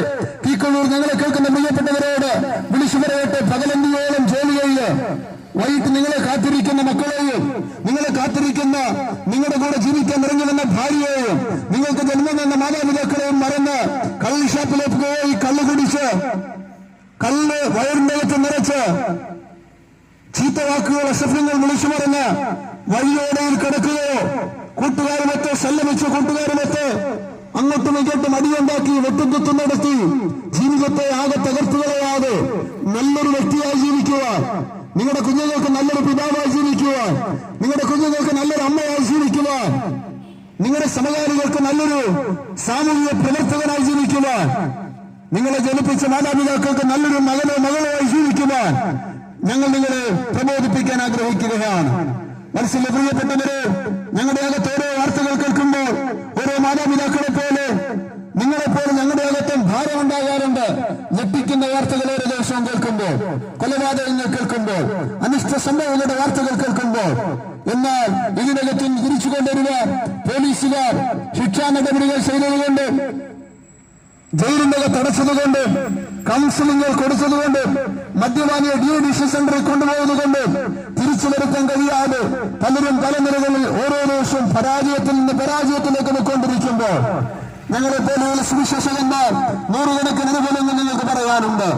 കീക്കള്ളൂർ ഞങ്ങളെ കേൾക്കുന്ന പ്രിയപ്പെട്ടവരോട് വിളിച്ചു പറയട്ടെ, പകലന്തിയോളം ജോലി ചെയ്ത് വൈകിട്ട് നിങ്ങളെ കാത്തിരിക്കുന്ന മക്കളെയും നിങ്ങളെ കാത്തിരിക്കുന്ന നിങ്ങളുടെ കൂടെ ജീവിക്കാൻ ഇറങ്ങി വന്ന ഭാര്യയെയും നിങ്ങൾക്ക് ജന്മം തന്ന മാതാപിതാക്കളെയും മറന്ന് കള്ള് ഷാപ്പിലേക്ക് പോയി കള്ള് കുടിച്ച് കള്ള് വയറിന്റെ അകത്ത് നിറച്ച് ചീത്ത വാക്കുകൾ അസഭ്യങ്ങൾ വിളിച്ചു പറഞ്ഞ് വഴിയോടയിൽ കിടക്കുകയോ കൂട്ടുകാരുമൊത്ത് സല്ലമിച്ച് കൂട്ടുകാരുമൊത്ത് അങ്ങോട്ടും ഇങ്ങോട്ടും അടിയുണ്ടാക്കി വെട്ടുകുത്തു നടത്തി ജീവിതത്തെ ആകെ തകർത്തുകളയാതെ നല്ലൊരു വ്യക്തിയായി ജീവിക്കുവാൻ, നിങ്ങളുടെ കുഞ്ഞുങ്ങൾക്ക് നല്ലൊരു പിതാവായി ജീവിക്കുവാൻ, നിങ്ങളുടെ കുഞ്ഞുങ്ങൾക്ക് നല്ലൊരു അമ്മയായി ജീവിക്കുവാൻ, നിങ്ങളുടെ സമകാലികൾക്ക് നല്ലൊരു സാമൂഹിക പ്രവർത്തകനായി ജീവിക്കുവാൻ, നിങ്ങളെ ജനിപ്പിച്ച മാതാപിതാക്കൾക്ക് നല്ലൊരു മകനോ മകളായി ജീവിക്കുവാൻ ഞങ്ങൾ നിങ്ങളെ പ്രബോധിപ്പിക്കാൻ ആഗ്രഹിക്കുകയാണ്. മനസ്സിലെ പ്രിയപ്പെട്ടവരെ, ഞങ്ങളുടെ അകത്ത് ഓരോ വാർത്തകൾ കേൾക്കുമ്പോൾ ഓരോ മാതാപിതാക്കളെ പോലെ നിങ്ങളെപ്പോലെ ഞങ്ങളുടെ അകത്തും ഭാരം ഉണ്ടാകാറുണ്ട്. ഞെട്ടിക്കുന്ന വാർത്തകൾ ഓരോ ദിവസവും കേൾക്കുമ്പോൾ, കൊലപാതകങ്ങൾ കേൾക്കുമ്പോൾ, അനിഷ്ട സംഭവങ്ങളുടെ വാർത്തകൾ കേൾക്കുമ്പോൾ, എന്നാൽ ഇതിനകത്തും തിരിച്ചു കൊണ്ടുവരുവാൻ പോലീസുകാർ ശിക്ഷാ നടപടികൾ ചെയ്തതുകൊണ്ട്, ജയിലിന്റെ തടച്ചതുകൊണ്ട്, കൗൺസിലിംഗുകൾ കൊടുത്തതുകൊണ്ട്, മദ്യപാനിയെ ഡി-അഡിക്ഷൻ സെന്ററിൽ കൊണ്ടുപോയതുകൊണ്ട് തിരിച്ചു വരുത്താൻ കഴിയാതെ പലരും പല നിലകളിൽ ഓരോ ദിവസവും പരാജയത്തിൽ നിന്ന് പരാജയത്തിലേക്ക് പോയിക്കൊണ്ടിരിക്കുമ്പോൾ ഞങ്ങളെ പോലെയുള്ള സുവിശേഷകന്മാർ നൂറുകണക്കിന് അനുഭവങ്ങൾ നിങ്ങൾക്ക് പറയാനുണ്ട്.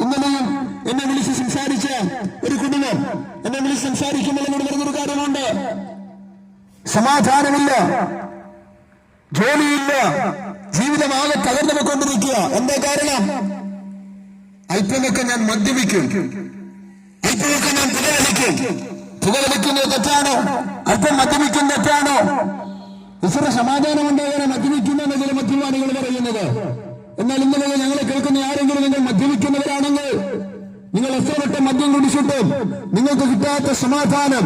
ഇന്നലെയും എന്നെ വിളിച്ച് സംസാരിച്ച ഒരു കുടുംബം എന്നെ വിളിച്ച് സംസാരിക്കുമ്പോൾ എന്നോട് പറഞ്ഞൊരു കാര്യമുണ്ട്, സമാധാനമില്ല, ജോലിയില്ല, ജീവിതമാകെ തകർന്നു പോയിക്കൊണ്ടിരിക്കുക. എന്താ കാരണം? അല്പമൊക്കെ ഞാൻ മദ്യപിക്കും, അല്പമൊക്കെ ഞാൻ പുകവലിക്കും. പുകവലിക്കുന്നത് തെറ്റാണോ? അല്പം മദ്യപിക്കുന്നത് തെറ്റാണോ? ഇത്ര സമാധാനം ഉണ്ടാകാൻ മദ്യപിക്കുന്ന ചില മദ്യപാനികൾ പറയുന്നത്. എന്നാൽ ഇന്നലെ ഞങ്ങളെ കേൾക്കുന്ന ആരെങ്കിലും നിങ്ങൾ മദ്യപിക്കുന്നവരാണെങ്കിൽ, നിങ്ങൾ എത്ര വട്ടം മദ്യം കുടിച്ചിട്ടും നിങ്ങൾക്ക് കിട്ടാത്ത സമാധാനം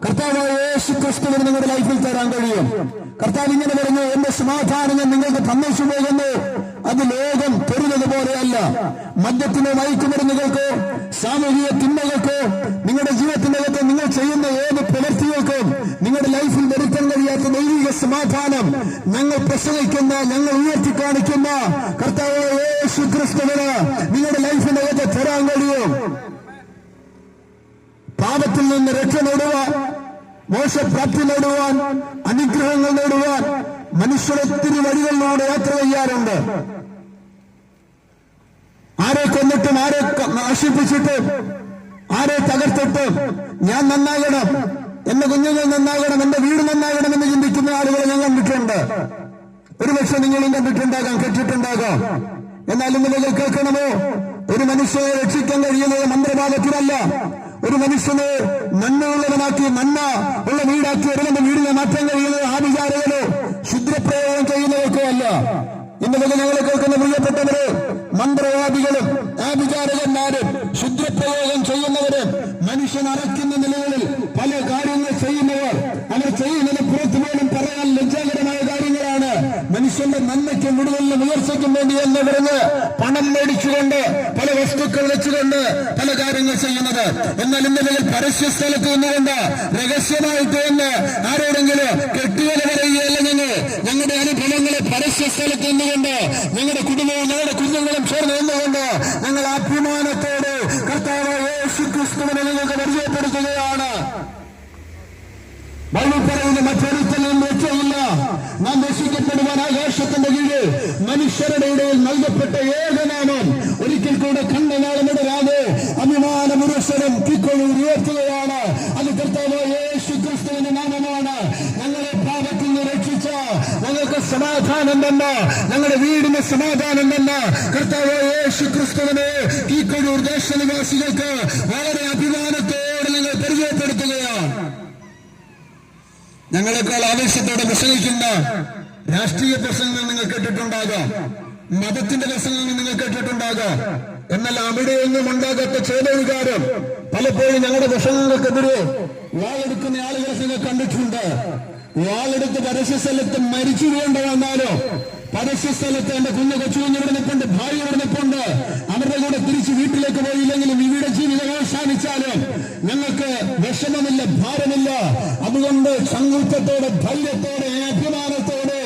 കർത്താവായ യേശു ക്രിസ്തുവിന് നിങ്ങളുടെ ലൈഫിൽ തരാൻ കഴിയും. കർത്താവ് ഇങ്ങനെ പറഞ്ഞു, എന്റെ സമാധാനം ഞാൻ നിങ്ങൾക്ക് തന്നേച്ചു പോകുന്നു, അത് ലോകം തരുന്നത് പോലെയല്ല. മദ്യത്തിനോ മയക്കുമരുന്നുകൾക്കോ സാമൂഹിക തിന്മകൾക്കോ നിങ്ങളുടെ ജീവിതത്തിന്റെ അകത്ത് നിങ്ങൾ ചെയ്യുന്ന ഏത് പ്രവൃത്തികൾക്കും നിങ്ങളുടെ ലൈഫിൽ വരുത്താൻ കഴിയാത്ത ദൈവിക സമാധാനം ഞങ്ങൾ പ്രസംഗിക്കുന്ന, ഞങ്ങൾ ഉയർത്തി കാണിക്കുന്ന കർത്താവായ യേശു ക്രിസ്തുവിന് നിങ്ങളുടെ ലൈഫിന്റെ അകത്ത് തരാൻ കഴിയും. പാപത്തിൽ നിന്ന് രക്ഷ നേടുവാൻ, മോശപ്രാപ്തി നേടുവാൻ, അനുഗ്രഹങ്ങൾ നേടുവാൻ മനുഷ്യർ ഒത്തിരി വഴികളിലൂടെ യാത്ര ചെയ്യാറുണ്ട്. ആരെ കൊന്നിട്ടും ആരെ നശിപ്പിച്ചിട്ടും ആരെ തകർത്തിട്ടും ഞാൻ നന്നാകണം, എന്റെ കുഞ്ഞുങ്ങൾ നന്നാകണം, എന്റെ വീട് നന്നാകണം എന്ന് ചിന്തിക്കുന്ന ആളുകളെ ഞാൻ കണ്ടിട്ടുണ്ട്. ഒരുപക്ഷെ നിങ്ങളും കണ്ടിട്ടുണ്ടാകാം, കേട്ടിട്ടുണ്ടാകാം. എന്നാൽ ഇന്ന് നിങ്ങൾ കേൾക്കണമോ? ഒരു മനുഷ്യനെ രക്ഷിക്കാൻ കഴിയുന്നത് മന്ത്രവാദത്തിനല്ല. ഒരു മനുഷ്യനെ നന്മയുള്ളവനാക്കി, നന്മ ഉള്ള വീടാക്കി ഒരുവന്റെ വീടിനെ മാറ്റാൻ കഴിയുന്നത് ആഭിചാരകനോ ക്ഷുദ്രപ്രയോഗം ചെയ്യുന്നവർക്കോ അല്ല. ഇന്ന് ഞങ്ങളെ കേൾക്കുന്ന പ്രിയപ്പെട്ടവര്, മന്ത്രവാദികളും ആഭിചാരകന്മാരും ക്ഷുദ്രപ്രയോഗം ചെയ്യുന്നവരും മനുഷ്യൻ അറയ്ക്കുന്ന നിലകളിൽ പല കാര്യങ്ങൾ ചെയ്യുന്നവർ, അവർ ചെയ്യുന്നത് പുറത്തു പോലും പറയാൻ ലജ്ജാകരമായ കാര്യങ്ങളാണ്. മനുഷ്യന്റെ നന്മയ്ക്കും വിടുതലിനും ഉയർച്ചയ്ക്കും വേണ്ടി എന്ന് പറഞ്ഞ് പണം മേടിച്ചുകൊണ്ട് പല വസ്തുക്കൾ വെച്ചുകൊണ്ട് പല കാര്യങ്ങൾ ചെയ്യുന്നത്. എന്നാൽ ഇന്നലെ പരസ്യ സ്ഥലത്ത് നിന്നുകൊണ്ട് രഹസ്യമായിട്ട് എന്ന് ആരോടെങ്കിലും കെട്ടുകഥ പറയുകയല്ല. ഞങ്ങളുടെ അനുഭവങ്ങളെ പരസ്യ സ്ഥലത്ത് നിന്നുകൊണ്ട് ഞങ്ങളുടെ കുടുംബവും ഞങ്ങളുടെ കുഞ്ഞുങ്ങളും ചേർന്ന് നിന്നുകൊണ്ട് ഞങ്ങൾ അഭിമാനത്തോടെ കർത്താവായ യേശുക്രിസ്തുവിനെ നിങ്ങൾക്ക് പരിചയപ്പെടുത്തുകയാണ്. ബൈബിൾ പറയുന്ന മറ്റൊരുത്തൽ രക്ഷയില്ല, നാം രക്ഷിക്കപ്പെടുവാൻ ആകാശത്തിന്റെ കീഴിൽ മനുഷ്യരുടെ ഇടയിൽ നൽകപ്പെട്ട ഏകനാമം ഒരിക്കൽ കൂടെ കണ്ണനാളമിടരാതെ അഭിമാന പുരുഷനും കിക്കൊഴി ഉയർത്തുകയാണ്. അത് കർത്താവായ യേശുക്രിസ്തുവിന്റെ നാമമാണ്. ഞങ്ങളെ പാപത്തിൽ നിന്ന് രക്ഷിച്ച ഞങ്ങൾക്ക് സമാധാനം തന്ന, ഞങ്ങളുടെ വീടിന് സമാധാനം തന്ന കർത്താവായ യേശുക്രിസ്തുവിനെ കിക്കൊഴൂർ ദേശനിവാസികൾക്ക് വളരെ അഭിമാനത്തോടെ ഞങ്ങൾ പരിചയപ്പെടുത്തുകയാണ്. ഞങ്ങളെക്കാൾ ആവേശത്തോടെ പ്രസംഗിക്കുന്ന രാഷ്ട്രീയ പ്രസംഗങ്ങൾ നിങ്ങൾ കേട്ടിട്ടുണ്ടാകാം, മതത്തിന്റെ പ്രസംഗങ്ങൾ നിങ്ങൾ കേട്ടിട്ടുണ്ടാകാം. എന്നാൽ അവിടെയൊന്നും ഉണ്ടാകാത്ത ചേതവികാരം പലപ്പോഴും ഞങ്ങളുടെ പ്രസംഗങ്ങൾക്കെതിരെ വാളെടുക്കുന്ന ആളുകളെ നിങ്ങൾ കണ്ടിട്ടുണ്ട്. വാളെടുത്ത് പരസ്യ സ്ഥലത്ത് മരിച്ചു വീണ്ട വന്നാലോ, പരസ്യ സ്ഥലത്ത് എന്റെ കൊച്ചുകുഞ്ഞിവിടെ നിൽപ്പുണ്ട്, ഭാര്യ ഇവിടെ നിൽപ്പുണ്ട്, അവരുടെ കൂടെ തിരിച്ച് വീട്ടിലേക്ക് പോയില്ലെങ്കിലും ഇവിടെ ജീവിതം അവസാനിച്ചാലും ഞങ്ങൾക്ക് വിഷമമില്ല, ഭാരമില്ല. അതുകൊണ്ട് സങ്കല്പത്തോടെ, ധൈര്യത്തോടെ, അഭിമാനത്തോടെ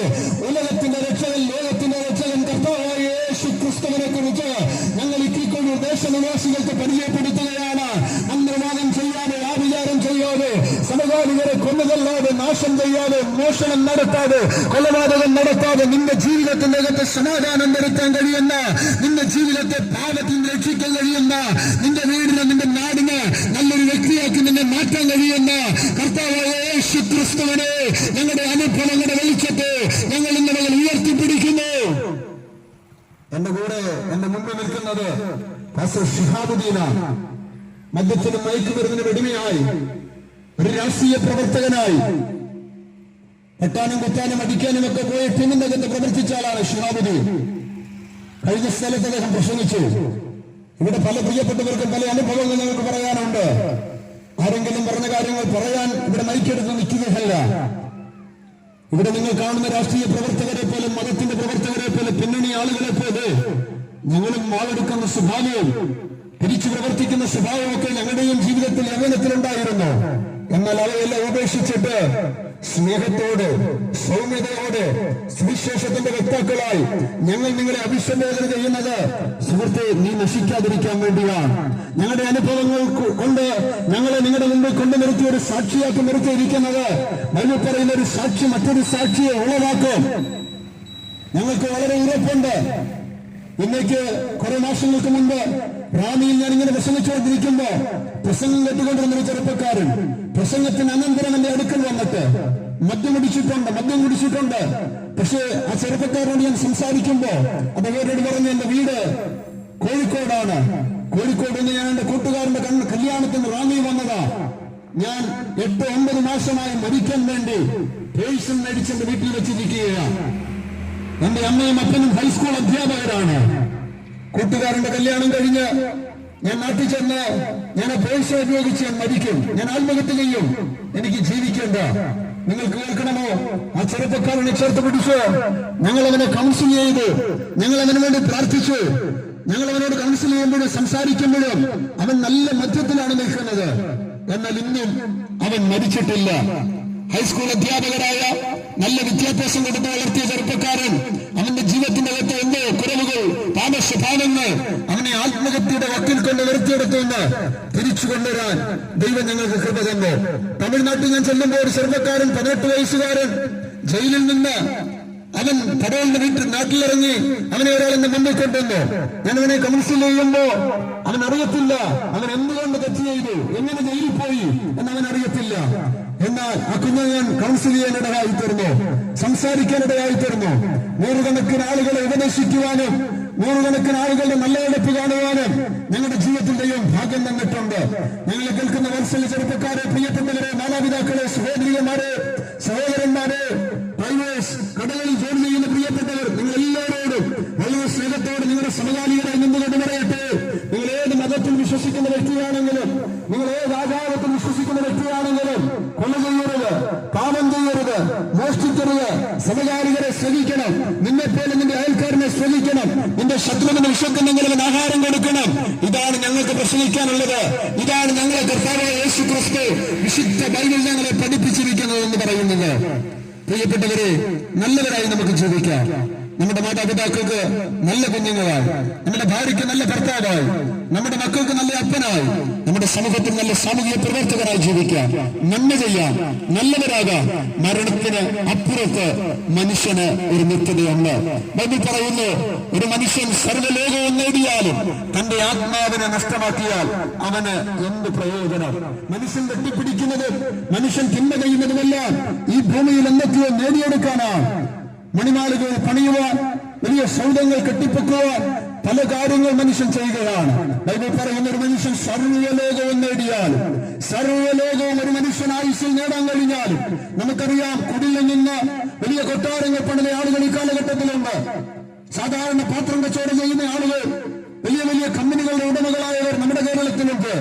ഉലകത്തിന്റെ രക്ഷകൻ, ലോകത്തിന്റെ രക്ഷകൻ കർത്താവായ യേശുക്രിസ്തുവിനെ കുറിച്ച് ഞങ്ങൾ ഇക്കിക്കൊഴൂർ ദേശനിവാസികൾക്ക് പരിചയപ്പെടുത്തുകയാണ്. മന്ത്രവാദം ചെയ്യാതെ, ആഭിചാരം ചെയ്യാതെ, സമകാലികരെ കൊന്നുകൊല്ലാതെ, നാശം ചെയ്യാതെ, മോഷണം നടത്താതെ, കൊലപാതകം നടത്താതെ നിന്റെ ജീവിതത്തിന്റെ അകത്ത് സമാധാനം വരുത്താൻ കഴിയുന്ന, നിന്റെ ജീവിതത്തെ പാപത്തിൽ രക്ഷിക്കാൻ കഴിയുന്ന, നിന്റെ വീടിന്, നിന്റെ നാടിന് നല്ലൊരു വ്യക്തിയാക്കി നിന്നെ മാറ്റാൻ കഴിയുന്ന കർത്താവായ യേശുക്രിസ്തുവിനെ ഞങ്ങളുടെ അനുഭവങ്ങളുടെ വെളിച്ചത്തെ ഞങ്ങൾ ഇന്ന് ഉയർത്തിപ്പിടിക്കുന്നു. എന്റെ കൂടെ എന്റെ മുമ്പിൽ നിൽക്കുന്നത് പാസ്റ്റർ ഷിഹാബുദ്ദീനാണ്. മദ്യത്തിനും മയക്കുമരുന്നിനും അടിമയായി ഒരു രാഷ്ട്രീയ പ്രവർത്തകനായി വെട്ടാനും കുത്താനും അടിക്കാനും ഒക്കെ പോയി ടിന്നിന്റെ അകത്ത് പ്രവർത്തിച്ച ആളാണ് ഷിഹാബുദ്ദീൻ. കഴിഞ്ഞ സ്ഥലത്ത് അദ്ദേഹം പ്രസംഗിച്ചു. ഇവിടെ പല പ്രിയപ്പെട്ടവർക്കും പല അനുഭവങ്ങൾ നിങ്ങൾക്ക് പറയാനുണ്ട്. ആരെങ്കിലും പറഞ്ഞ കാര്യങ്ങൾ പറയാൻ ഇവിടെ മൈക്കെടുത്ത് നിൽക്കുകയല്ല. ഇവിടെ നിങ്ങൾ കാണുന്ന രാഷ്ട്രീയ പ്രവർത്തകരെ പോലെ, മതത്തിന്റെ പ്രവർത്തകരെ പോലെ, പിന്നണി ആളുകളെ പോലെ ഞങ്ങളും വാളെടുക്കുന്ന സ്വഭാവവും തിരിച്ചു പ്രവർത്തിക്കുന്ന സ്വഭാവമൊക്കെ ഞങ്ങളുടെയും ജീവിതത്തിൽ യൗവനത്തിലുണ്ടായിരുന്നു. എന്നാൽ അവയെല്ലാം ഉപേക്ഷിച്ചിട്ട് സ്നേഹത്തോടെ, സൗമ്യതയോടെ സുവിശേഷത്തിന്റെ വക്താക്കളായി ഞങ്ങൾ നിങ്ങളെ അഭിസംബോധന ചെയ്യുന്നത് സുഹൃത്തെ, നീ നശിക്കാതിരിക്കാൻ വേണ്ടിയാണ്. ഞങ്ങളുടെ അനുഭവങ്ങൾ കൊണ്ട് ഞങ്ങളെ നിങ്ങളുടെ മുമ്പിൽ കൊണ്ടു നിർത്തി ഒരു സാക്ഷിയാക്കി നിർത്തിയിരിക്കുന്നത്. ബൈബിൾ പറയുന്ന ഒരു സാക്ഷി മറ്റൊരു സാക്ഷിയെ ഉളവാക്കും. ഞങ്ങൾക്ക് വളരെ ഉറപ്പുണ്ട്. ഇന്നേക്ക് കുറെ മാസങ്ങൾക്ക് മുമ്പ് റാമിയിൽ ഞാൻ ഇങ്ങനെ പ്രസംഗിച്ചുകൊണ്ടിരിക്കുമ്പോ പ്രസംഗം കേട്ടുകൊണ്ടിരുന്ന ഒരു ചെറുപ്പക്കാരൻ പ്രസംഗത്തിന് അനന്തരം എന്റെ അടുക്കൽ വന്നിട്ട് മദ്യം കുടിച്ചിട്ടുണ്ട്. പക്ഷേ ആ ചെറുപ്പക്കാരോട് ഞാൻ സംസാരിക്കുമ്പോ അദ്ദേഹത്തോട് പറഞ്ഞു, എന്റെ വീട് കോഴിക്കോടാണ്. കോഴിക്കോട് നിന്ന് ഞാൻ എന്റെ കൂട്ടുകാരന്റെ കല്യാണത്തിന് റാമി വന്നതാ. ഞാൻ 8-9 മാസമായി മരിക്കാൻ വേണ്ടി പേഴ്സൺ മേടിച്ചെന്റെ വീട്ടിൽ വെച്ചിരിക്കുകയാണ്. എന്റെ അമ്മയും അപ്പനും ഹൈസ്കൂൾ അധ്യാപകരാണ്. കൂട്ടുകാരന്റെ കല്യാണം കഴിഞ്ഞ് ഞാൻ നാട്ടിൽ ചെന്ന് ഞാൻ പേഴ്സ ഉപയോഗിച്ച് ഞാൻ മരിക്കും, ഞാൻ ആത്മഹത്യ ചെയ്യും, എനിക്ക് ജീവിക്കേണ്ട. നിങ്ങൾ കേൾക്കണമോ? ആ ചെറുപ്പക്കാരനെ ചേർത്ത് പിടിച്ചു. ഞങ്ങൾ അവനെ കൗൺസിൽ ചെയ്തു, ഞങ്ങൾ അവന് വേണ്ടി പ്രാർത്ഥിച്ചു. ഞങ്ങൾ അവനോട് കൗൺസിൽ ചെയ്യുമ്പോഴും സംസാരിക്കുമ്പോഴും അവൻ നല്ല മധ്യത്തിലാണ് നിൽക്കുന്നത്. എന്നാൽ ഇന്നും അവൻ മരിച്ചിട്ടില്ല. ഹൈസ്കൂൾ അധ്യാപകരായ, നല്ല വിദ്യാഭ്യാസം കൊടുത്ത് വളർത്തിയ ചെറുപ്പക്കാരൻ അവന്റെ ജീവിതത്തിന്റെ അകത്ത് എന്തോ കുറവുകൾ, പാപസ്വഭാവങ്ങൾ അവനെ ആത്മഹത്യയുടെ വക്കിൽ കൊണ്ട് നിർത്തിയെടുത്തുവെന്ന് തിരിച്ചു കൊണ്ടുവരാൻ ദൈവം ഞങ്ങൾക്ക് കൃപ തന്നു. തമിഴ്നാട്ടിൽ ഞാൻ ചെല്ലുമ്പോൾ ഒരു ചെറുപ്പക്കാരൻ, 18 വയസ്സുകാരൻ ജയിലിൽ നിന്ന് അവൻ കടലിന്റെ നാട്ടിലിറങ്ങി അവനെ ഒരാളെന്റെ മുമ്പിൽ കൊണ്ടുവന്നു. ഞാൻ അവനെ കൗൺസിൽ ചെയ്യുമ്പോ അവൻ അറിയത്തില്ല അവൻ എന്തുകൊണ്ട് തെറ്റ് ചെയ്തു, എങ്ങനെ ജയിലിൽ പോയി എന്നവൻ അറിയത്തില്ല. എന്നാൽ ആ കുഞ്ഞെ ഞാൻ കൗൺസിൽ ചെയ്യാനിടയായി തീർന്നു, സംസാരിക്കാനിടയായി തീർന്നു. നൂറുകണക്കിന് ആളുകളെ ഉപദേശിക്കുവാനും നൂറുകണക്കിന് ആളുകളുടെ നല്ല എടുപ്പ് കാണുവാനും ഞങ്ങളുടെ ജീവിതത്തിൽ ദൈവം ഭാഗ്യം തന്നിട്ടുണ്ട്. ഞങ്ങളെ കേൾക്കുന്ന വത്സല ചെറുപ്പക്കാരെ, പ്രിയപ്പെട്ടവരെ, മാതാപിതാക്കളെ, സഹോദരിമാരെ, സഹോദരന്മാരെ, ഡ്രൈവേഴ്സ്, കടകളിൽ ജോലി ചെയ്യുന്ന പ്രിയപ്പെട്ടവർ, നിങ്ങൾ എല്ലാവരോടും വളരെ സ്നേഹത്തോട് നിങ്ങളുടെ സമകാലികരായി നിന്നുകൊണ്ട് പറയട്ടെ. നിങ്ങൾ ഏത് മതത്തിൽ വിശ്വസിക്കുന്ന വ്യക്തിയാണെങ്കിലും, നിങ്ങൾ ഏത് ആചാരത്തിൽ വിശ്വസിക്കുന്ന വ്യക്തിയാണെങ്കിലും, കൊല ചെയ്യരുത്, പാപം ചെയ്യരുത്, മോഷ്ടിക്കരുത്, സമകാലികരെ ശ്രമിക്കണം. നിന്നെപ്പോലെ നിന്റെ അയൽക്കാരനെ ശ്രമിക്കണം. നിന്റെ ശത്രുവിന് വിശക്കുന്നെങ്കിൽ അവൻ ആഹാരം കൊടുക്കണം. ഇതാണ് ഞങ്ങൾക്ക് പ്രസംഗിക്കാനുള്ളത്. ഇതാണ് ഞങ്ങളെ കർത്താവായ യേശു ക്രിസ്തു വിശുദ്ധ ബൈബിൾ ഞങ്ങളെ പഠിപ്പിച്ചിരിക്കുന്നത് എന്ന് പറയുന്നത്. പ്രിയപ്പെട്ടവരെ, നല്ലവരായി നമുക്ക് ജീവിക്കാം. നമ്മുടെ മാതാപിതാക്കൾക്ക് നല്ല കുഞ്ഞുങ്ങളായി, നമ്മുടെ ഭാര്യയ്ക്ക് നല്ല ഭർത്താവായി, നമ്മുടെ മക്കൾക്ക് നല്ല അപ്പനായി, നമ്മുടെ സമൂഹത്തിൽ നല്ല സാമൂഹിക പ്രവർത്തകരായി ജീവിക്കാം, നന്മ ചെയ്യാം, നല്ലവരാകാം. മരണത്തിന് അപ്പുറത്ത് മനുഷ്യന് ഒരു നിത്യതയുണ്ട്. ബൈബിൾ പറയുന്നു, ഒരു മനുഷ്യൻ സർവ്വലോകവും നേടിയാലും തന്റെ ആത്മാവിനെ നഷ്ടമാക്കിയാൽ അവന് എന്ത് പ്രയോജനം? മനുഷ്യൻ വെട്ടിപ്പിടിക്കുന്നത്, മനുഷ്യൻ തിന്മ ചെയ്യുന്നതുമെല്ലാം ഈ ഭൂമിയിൽ എന്തൊക്കെയോ നേടിയെടുക്കാനാണ്. മണിമാളുകൾ പണിയുവാൻ, വലിയ സൗധങ്ങൾ കെട്ടിപ്പൊക്കുവാൻ പല കാര്യങ്ങൾ മനുഷ്യൻ ചെയ്യുകയാണ്. ബൈബിൾ പറയുന്ന, ഒരു മനുഷ്യൻ സർവ്വലോകവും നേടിയാലും, സർവ്വലോകവും ഒരു മനുഷ്യൻ ആയുസ്സിൽ നേടാൻ കഴിഞ്ഞാലും, നമുക്കറിയാം കുടിലിൽ നിന്ന് വലിയ കൊട്ടാരങ്ങൾ പണിത ആളുകൾ ഈ കാലഘട്ടത്തിലുണ്ട്. സാധാരണ പാത്രം കച്ചവടം ചെയ്യുന്ന ആളുകൾ, വലിയ വലിയ കമ്പനികളുടെ ഉടമകളായവർ നമ്മുടെ കേരളത്തിലുണ്ട്.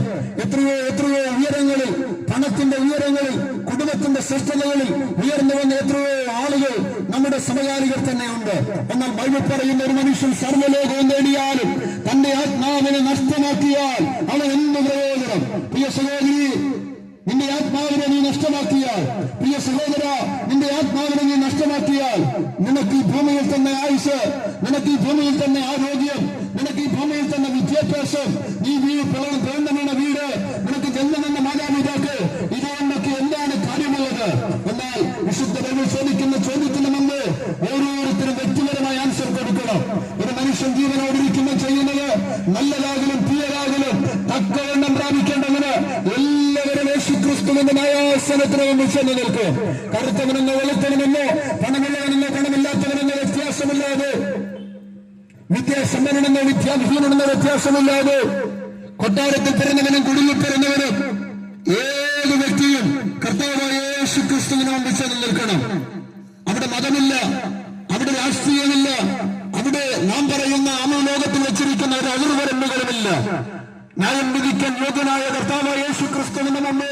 എത്രയോ എത്രയോ ഉയരങ്ങളിൽ, പണത്തിന്റെ ഉയരങ്ങളിൽ, കുടുംബത്തിന്റെ ശ്രേഷ്ഠതകളിൽ ഉയർന്നു വന്ന എത്രയോ ആളുകൾ നമ്മുടെ സമകാലികർ തന്നെയുണ്ട്. എന്നാൽ ബൈബിൾ പറയുന്ന, ഒരു മനുഷ്യൻ സർവ്വലോകവും നേടിയാലും തന്റെ ആത്മാവിനെ നഷ്ടമാക്കിയാൽ അവൻ എന്ത് പ്രയോജനം? പ്രിയ സഹോദരി, നിന്റെ ആത്മാവിനെ നീ നഷ്ടമാക്കിയാൽ, പ്രിയ സഹോദര, നിന്റെ ആത്മാവിനെ നീ നഷ്ടമാക്കിയാൽ, നിനക്ക് ഈ ഭൂമിയിൽ തന്നെ ആയുസ്, നിനക്ക് ഈ ഭൂമിയിൽ തന്നെ ആരോഗ്യം, നിനക്ക് ഈ ഭൂമിയിൽ തന്നെ വിദ്യാഭ്യാസം, നീ വേണ്ടമെന്ന വീട്, നിനക്ക് ജന്മമെന്ന മാതാപിതാക്കൾ, ഇതുകൊണ്ടൊക്കെ എന്താണ് കാര്യമുള്ളത്? എന്നാൽ വിശുദ്ധ ബൈബിൾ ചോദിക്കുന്ന ചോദ്യത്തിന് മുമ്പ് ഓരോരുത്തരും വ്യക്തിപരമായ ആൻസർ കൊടുക്കണം. ഒരു മനുഷ്യൻ ജീവനോടിരിക്കുമ്പോൾ ചെയ്യുന്നത് നല്ലതാകലും തീയതാകലും തക്കവണ്ണം പ്രാപിക്കേണ്ടതിന് എല്ലാവരും യേശുക്രിസ്തുവിന്റെ ന്യായാസനത്തിന് മുമ്പ് ചെന്ന് നിൽക്കും. കറുത്തവനെന്നോ വെളുത്തവനെന്നോ പണമുള്ളവനെന്നോ പണമില്ലാത്തവനെന്നോ വ്യത്യാസമില്ലാതെ, വിദ്യാസമ്പന്നനെന്നോ വിദ്യാഭീനെന്നോ വ്യത്യാസമില്ലാതെ, കൊട്ടാരത്തിൽ പിറന്നവനും കുടിലിൽ പിറന്നവനും ഏത് വ്യക്തിയും കർത്താവായ യേശുക്രിസ്തുവിന് മുമ്പ് ചെന്ന് നിൽക്കണം. അവിടെ മതമില്ല, അവിടെ രാഷ്ട്രീയമില്ല, അവിടെ നാം പറയുന്ന ലോകത്തിൽ വെച്ചിരിക്കുന്ന ഒരു അതിർവരമ്പുകളുമില്ല. ന്യായം വിധിക്കാൻ യോഗ്യനായ കർത്താവായ യേശുക്രിസ്തുവിന് മുമ്പ്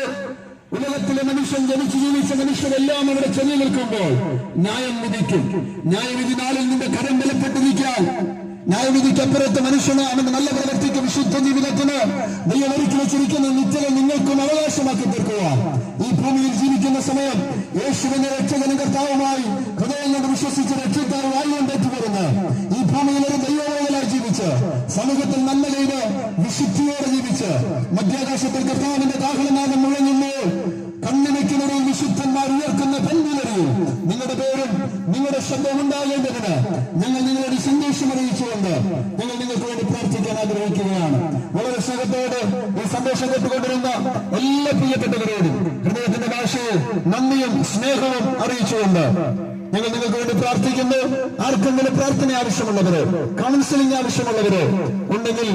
ഉലകത്തിലെ മനുഷ്യൻ, ജനിച്ചു ജീവിച്ച മനുഷ്യരെല്ലാം അവിടെ ചെന്നു നിൽക്കുമ്പോൾ ന്യായം വിധിക്കും. ന്യായവിധി നാളിൽ നിന്റെ കരം ബലപ്പെട്ടിരിക്കാൻ, ന്യായവിധിക്കപ്പുറത്ത് മനുഷ്യന് അവന്റെ നല്ല പ്രവൃത്തിക്ക്, വിശുദ്ധ ജീവിതത്തിന് ദൈവം ഒരുക്കി വെച്ചിരിക്കുന്ന നിത്യത നിങ്ങൾക്കും അവകാശമാക്കി തീർക്കുക. ഈ ഭൂമിയിൽ ജീവിക്കുന്ന സമയം യേശുവിന്റെ രക്ഷകനും കർത്താവുമായി ഹൃദയം കൊണ്ട് വിശ്വസിച്ച് രക്ഷിതാവ് വായുകൊണ്ട് ഏറ്റുപറഞ്ഞ് ഈ ഭൂമിയിൽ ഒരു ദൈവമായി ജീവിച്ച്, സമൂഹത്തിൽ നന്മ ചെയ്ത്, വിശുദ്ധിയോടെ ജീവിച്ച്, മധ്യാകാശത്തിൽ കർത്താവിന്റെ കാഹളനാദം മുഴങ്ങുന്നു. കണ്ണിനയ്ക്കുന്നൊരു വിശുദ്ധന്മാർ ഉയർക്കുന്ന പെൺവിലറിയും നിങ്ങളുടെ പേരും നിങ്ങളുടെ ശബ്ദം ഉണ്ടാകേണ്ടതിന് ഞങ്ങൾ നിങ്ങളോട് സന്ദേശം അറിയിച്ചുകൊണ്ട് ഞങ്ങൾ നിങ്ങൾക്ക് വേണ്ടി പ്രാർത്ഥിക്കാൻ ആഗ്രഹിക്കുകയാണ്. വളരെ സ്നേഹത്തോട് ഈ സന്ദേശം കേട്ടുകൊണ്ടിരുന്ന എല്ലാ പ്രിയപ്പെട്ടവരോടും ഹൃദയത്തിന്റെ ഭാഷയിൽ നന്ദിയും സ്നേഹവും അറിയിച്ചുകൊണ്ട് ഞങ്ങൾ നിങ്ങൾക്ക് വേണ്ടി പ്രാർത്ഥിക്കുന്നു. ആർക്കെങ്കിലും പ്രാർത്ഥന ആവശ്യമുള്ളവരോ കൗൺസിലിംഗ് ആവശ്യമുള്ളവരോ ഉണ്ടെങ്കിൽ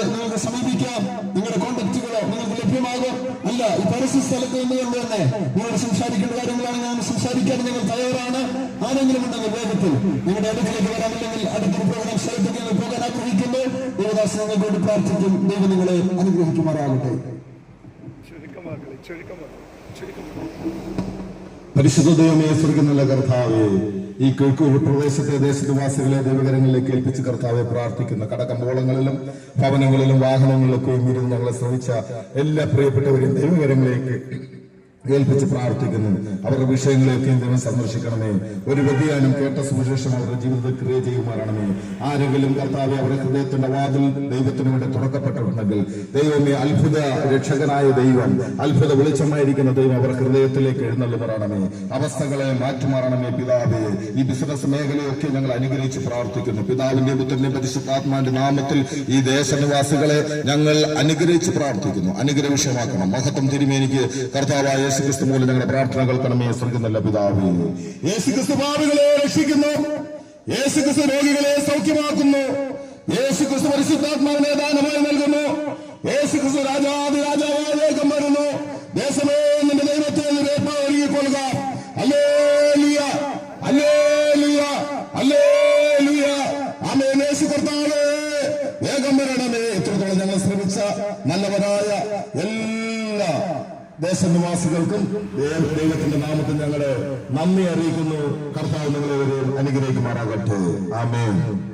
നിങ്ങൾക്ക് സമീപിക്കാം. നിങ്ങളുടെ കോൺടാക്റ്റുകളോ നിങ്ങൾക്ക് ലഭ്യമാകും. അല്ല, ഈ പരസ്യ സ്ഥലത്ത് നിന്നുകൊണ്ട് തന്നെ നിങ്ങളോട് സംസാരിക്കേണ്ട കാര്യങ്ങളാണ് ഞാൻ സംസാരിക്കാൻ ഞങ്ങൾ തയ്യാറാണ്. ആരെങ്കിലും ഉണ്ടെങ്കിൽ വേഗത്തിൽ നിങ്ങളുടെ അടുക്കിലേക്ക് വരാമില്ലെങ്കിൽ അടുത്തൊരു പ്രോഗ്രാം സ്ഥലത്തേക്ക് നിങ്ങൾ പോകാൻ ആഗ്രഹിക്കുന്നു. ദേവദാസ് നിങ്ങൾക്ക് വേണ്ടി പ്രാർത്ഥിക്കും. ദൈവം നിങ്ങളെ അനുഗ്രഹിക്കുമാറാകട്ടെ. പരിശുദ്ധ ദൈവമേ, സ്വർഗ്ഗത്തിലുള്ള കർത്താവേ, ഈ കിഴക്കൂർ പ്രദേശത്തെ ദേശനിവാസികളെ ദൈവകരങ്ങളിലേക്ക് ഏൽപ്പിച്ച് കർത്താവെ പ്രാർത്ഥിക്കുന്ന കടകമ്പോളങ്ങളിലും ഭവനങ്ങളിലും വാഹനങ്ങളിലൊക്കെ ഇരുന്ന് ഞങ്ങളെ ശ്രമിച്ച എല്ലാ പ്രിയപ്പെട്ടവരെയും ദൈവകരങ്ങളിലേക്ക് ഏൽപ്പിച്ച് പ്രാർത്ഥിക്കുന്നു. അവരുടെ വിഷയങ്ങളെയൊക്കെ ദൈവം സന്ദർശിക്കണമേ. ഒരു വ്യതിയാനം കേട്ട സുവിശേഷം അവരുടെ ജീവിതത്തിൽ ക്രിയ ചെയ്യുമാറാണമേ. ആരെങ്കിലും കർത്താവെ അവരുടെ ഹൃദയത്തിന്റെ വാതിൽ ദൈവത്തിന് വേണ്ടി തുറക്കപ്പെട്ടിട്ടുണ്ടെങ്കിൽ ദൈവമേ, അത്ഭുത രക്ഷകനായ ദൈവം, അത്ഭുത വെളിച്ചമായിരിക്കുന്ന ദൈവം അവരുടെ ഹൃദയത്തിലേക്ക് എഴുന്നള്ളുമാറാണമേ. അവസ്ഥകളെ മാറ്റുമാറാണമേ. പിതാവേ, ഈ ബിസിനസ് മേഖലയൊക്കെ ഞങ്ങൾ അനുഗ്രഹിച്ച് പ്രാർത്ഥിക്കുന്നു. പിതാവിന്റെ പുത്രന്റെ പരിശുദ്ധാത്മാവിന്റെ നാമത്തിൽ ഈ ദേശനിവാസികളെ ഞങ്ങൾ അനുഗ്രഹിച്ച് പ്രാർത്ഥിക്കുന്നു. അനുഗ്രഹ വിഷയമാക്കണം. മഹത്വം തിരുമേനിക്ക് കർത്താവായ യേശുക്രിസ്തു മൂലം ഞങ്ങളുടെ പ്രാർത്ഥന കേൾക്കണമേ. സ്വർഗ്ഗനല്ല പിതാവേ. യേശുക്രിസ്തു പാപികളെ രക്ഷിക്കുന്നു. യേശുക്രിസ്തു രോഗികളെ സൗഖ്യമാക്കുന്നു. യേശുക്രിസ്തു പരിശുദ്ധാത്മാവിനെ ദാനമായി നൽകുന്നു. യേശുക്രിസ്തു രാജാതിരാജാവായേക്കും വരുന്നു. ദേശമേ, നിന്റെ ദൈവത്തെ ഒരുങ്ങിക്കൊള്ളുക. ഹല്ലേലൂയ, ഹല്ലേലൂയ, ഹല്ലേലൂയ. ആമേൻ. യേശു കർത്താവേ, വേഗം വരണമേ. ഇത്രത്തോളം ഞങ്ങൾ ശ്രമിച്ച നല്ലവരായ എല്ലാ ദേശനിവാസികൾക്കും ദൈവത്തിന്റെ നാമത്തിൽ ഞങ്ങളെ നന്ദി അറിയിക്കുന്നു. കർത്താവ് നിങ്ങളെ അനുഗ്രഹിക്കുമാറാകട്ടെ. ആമേൻ.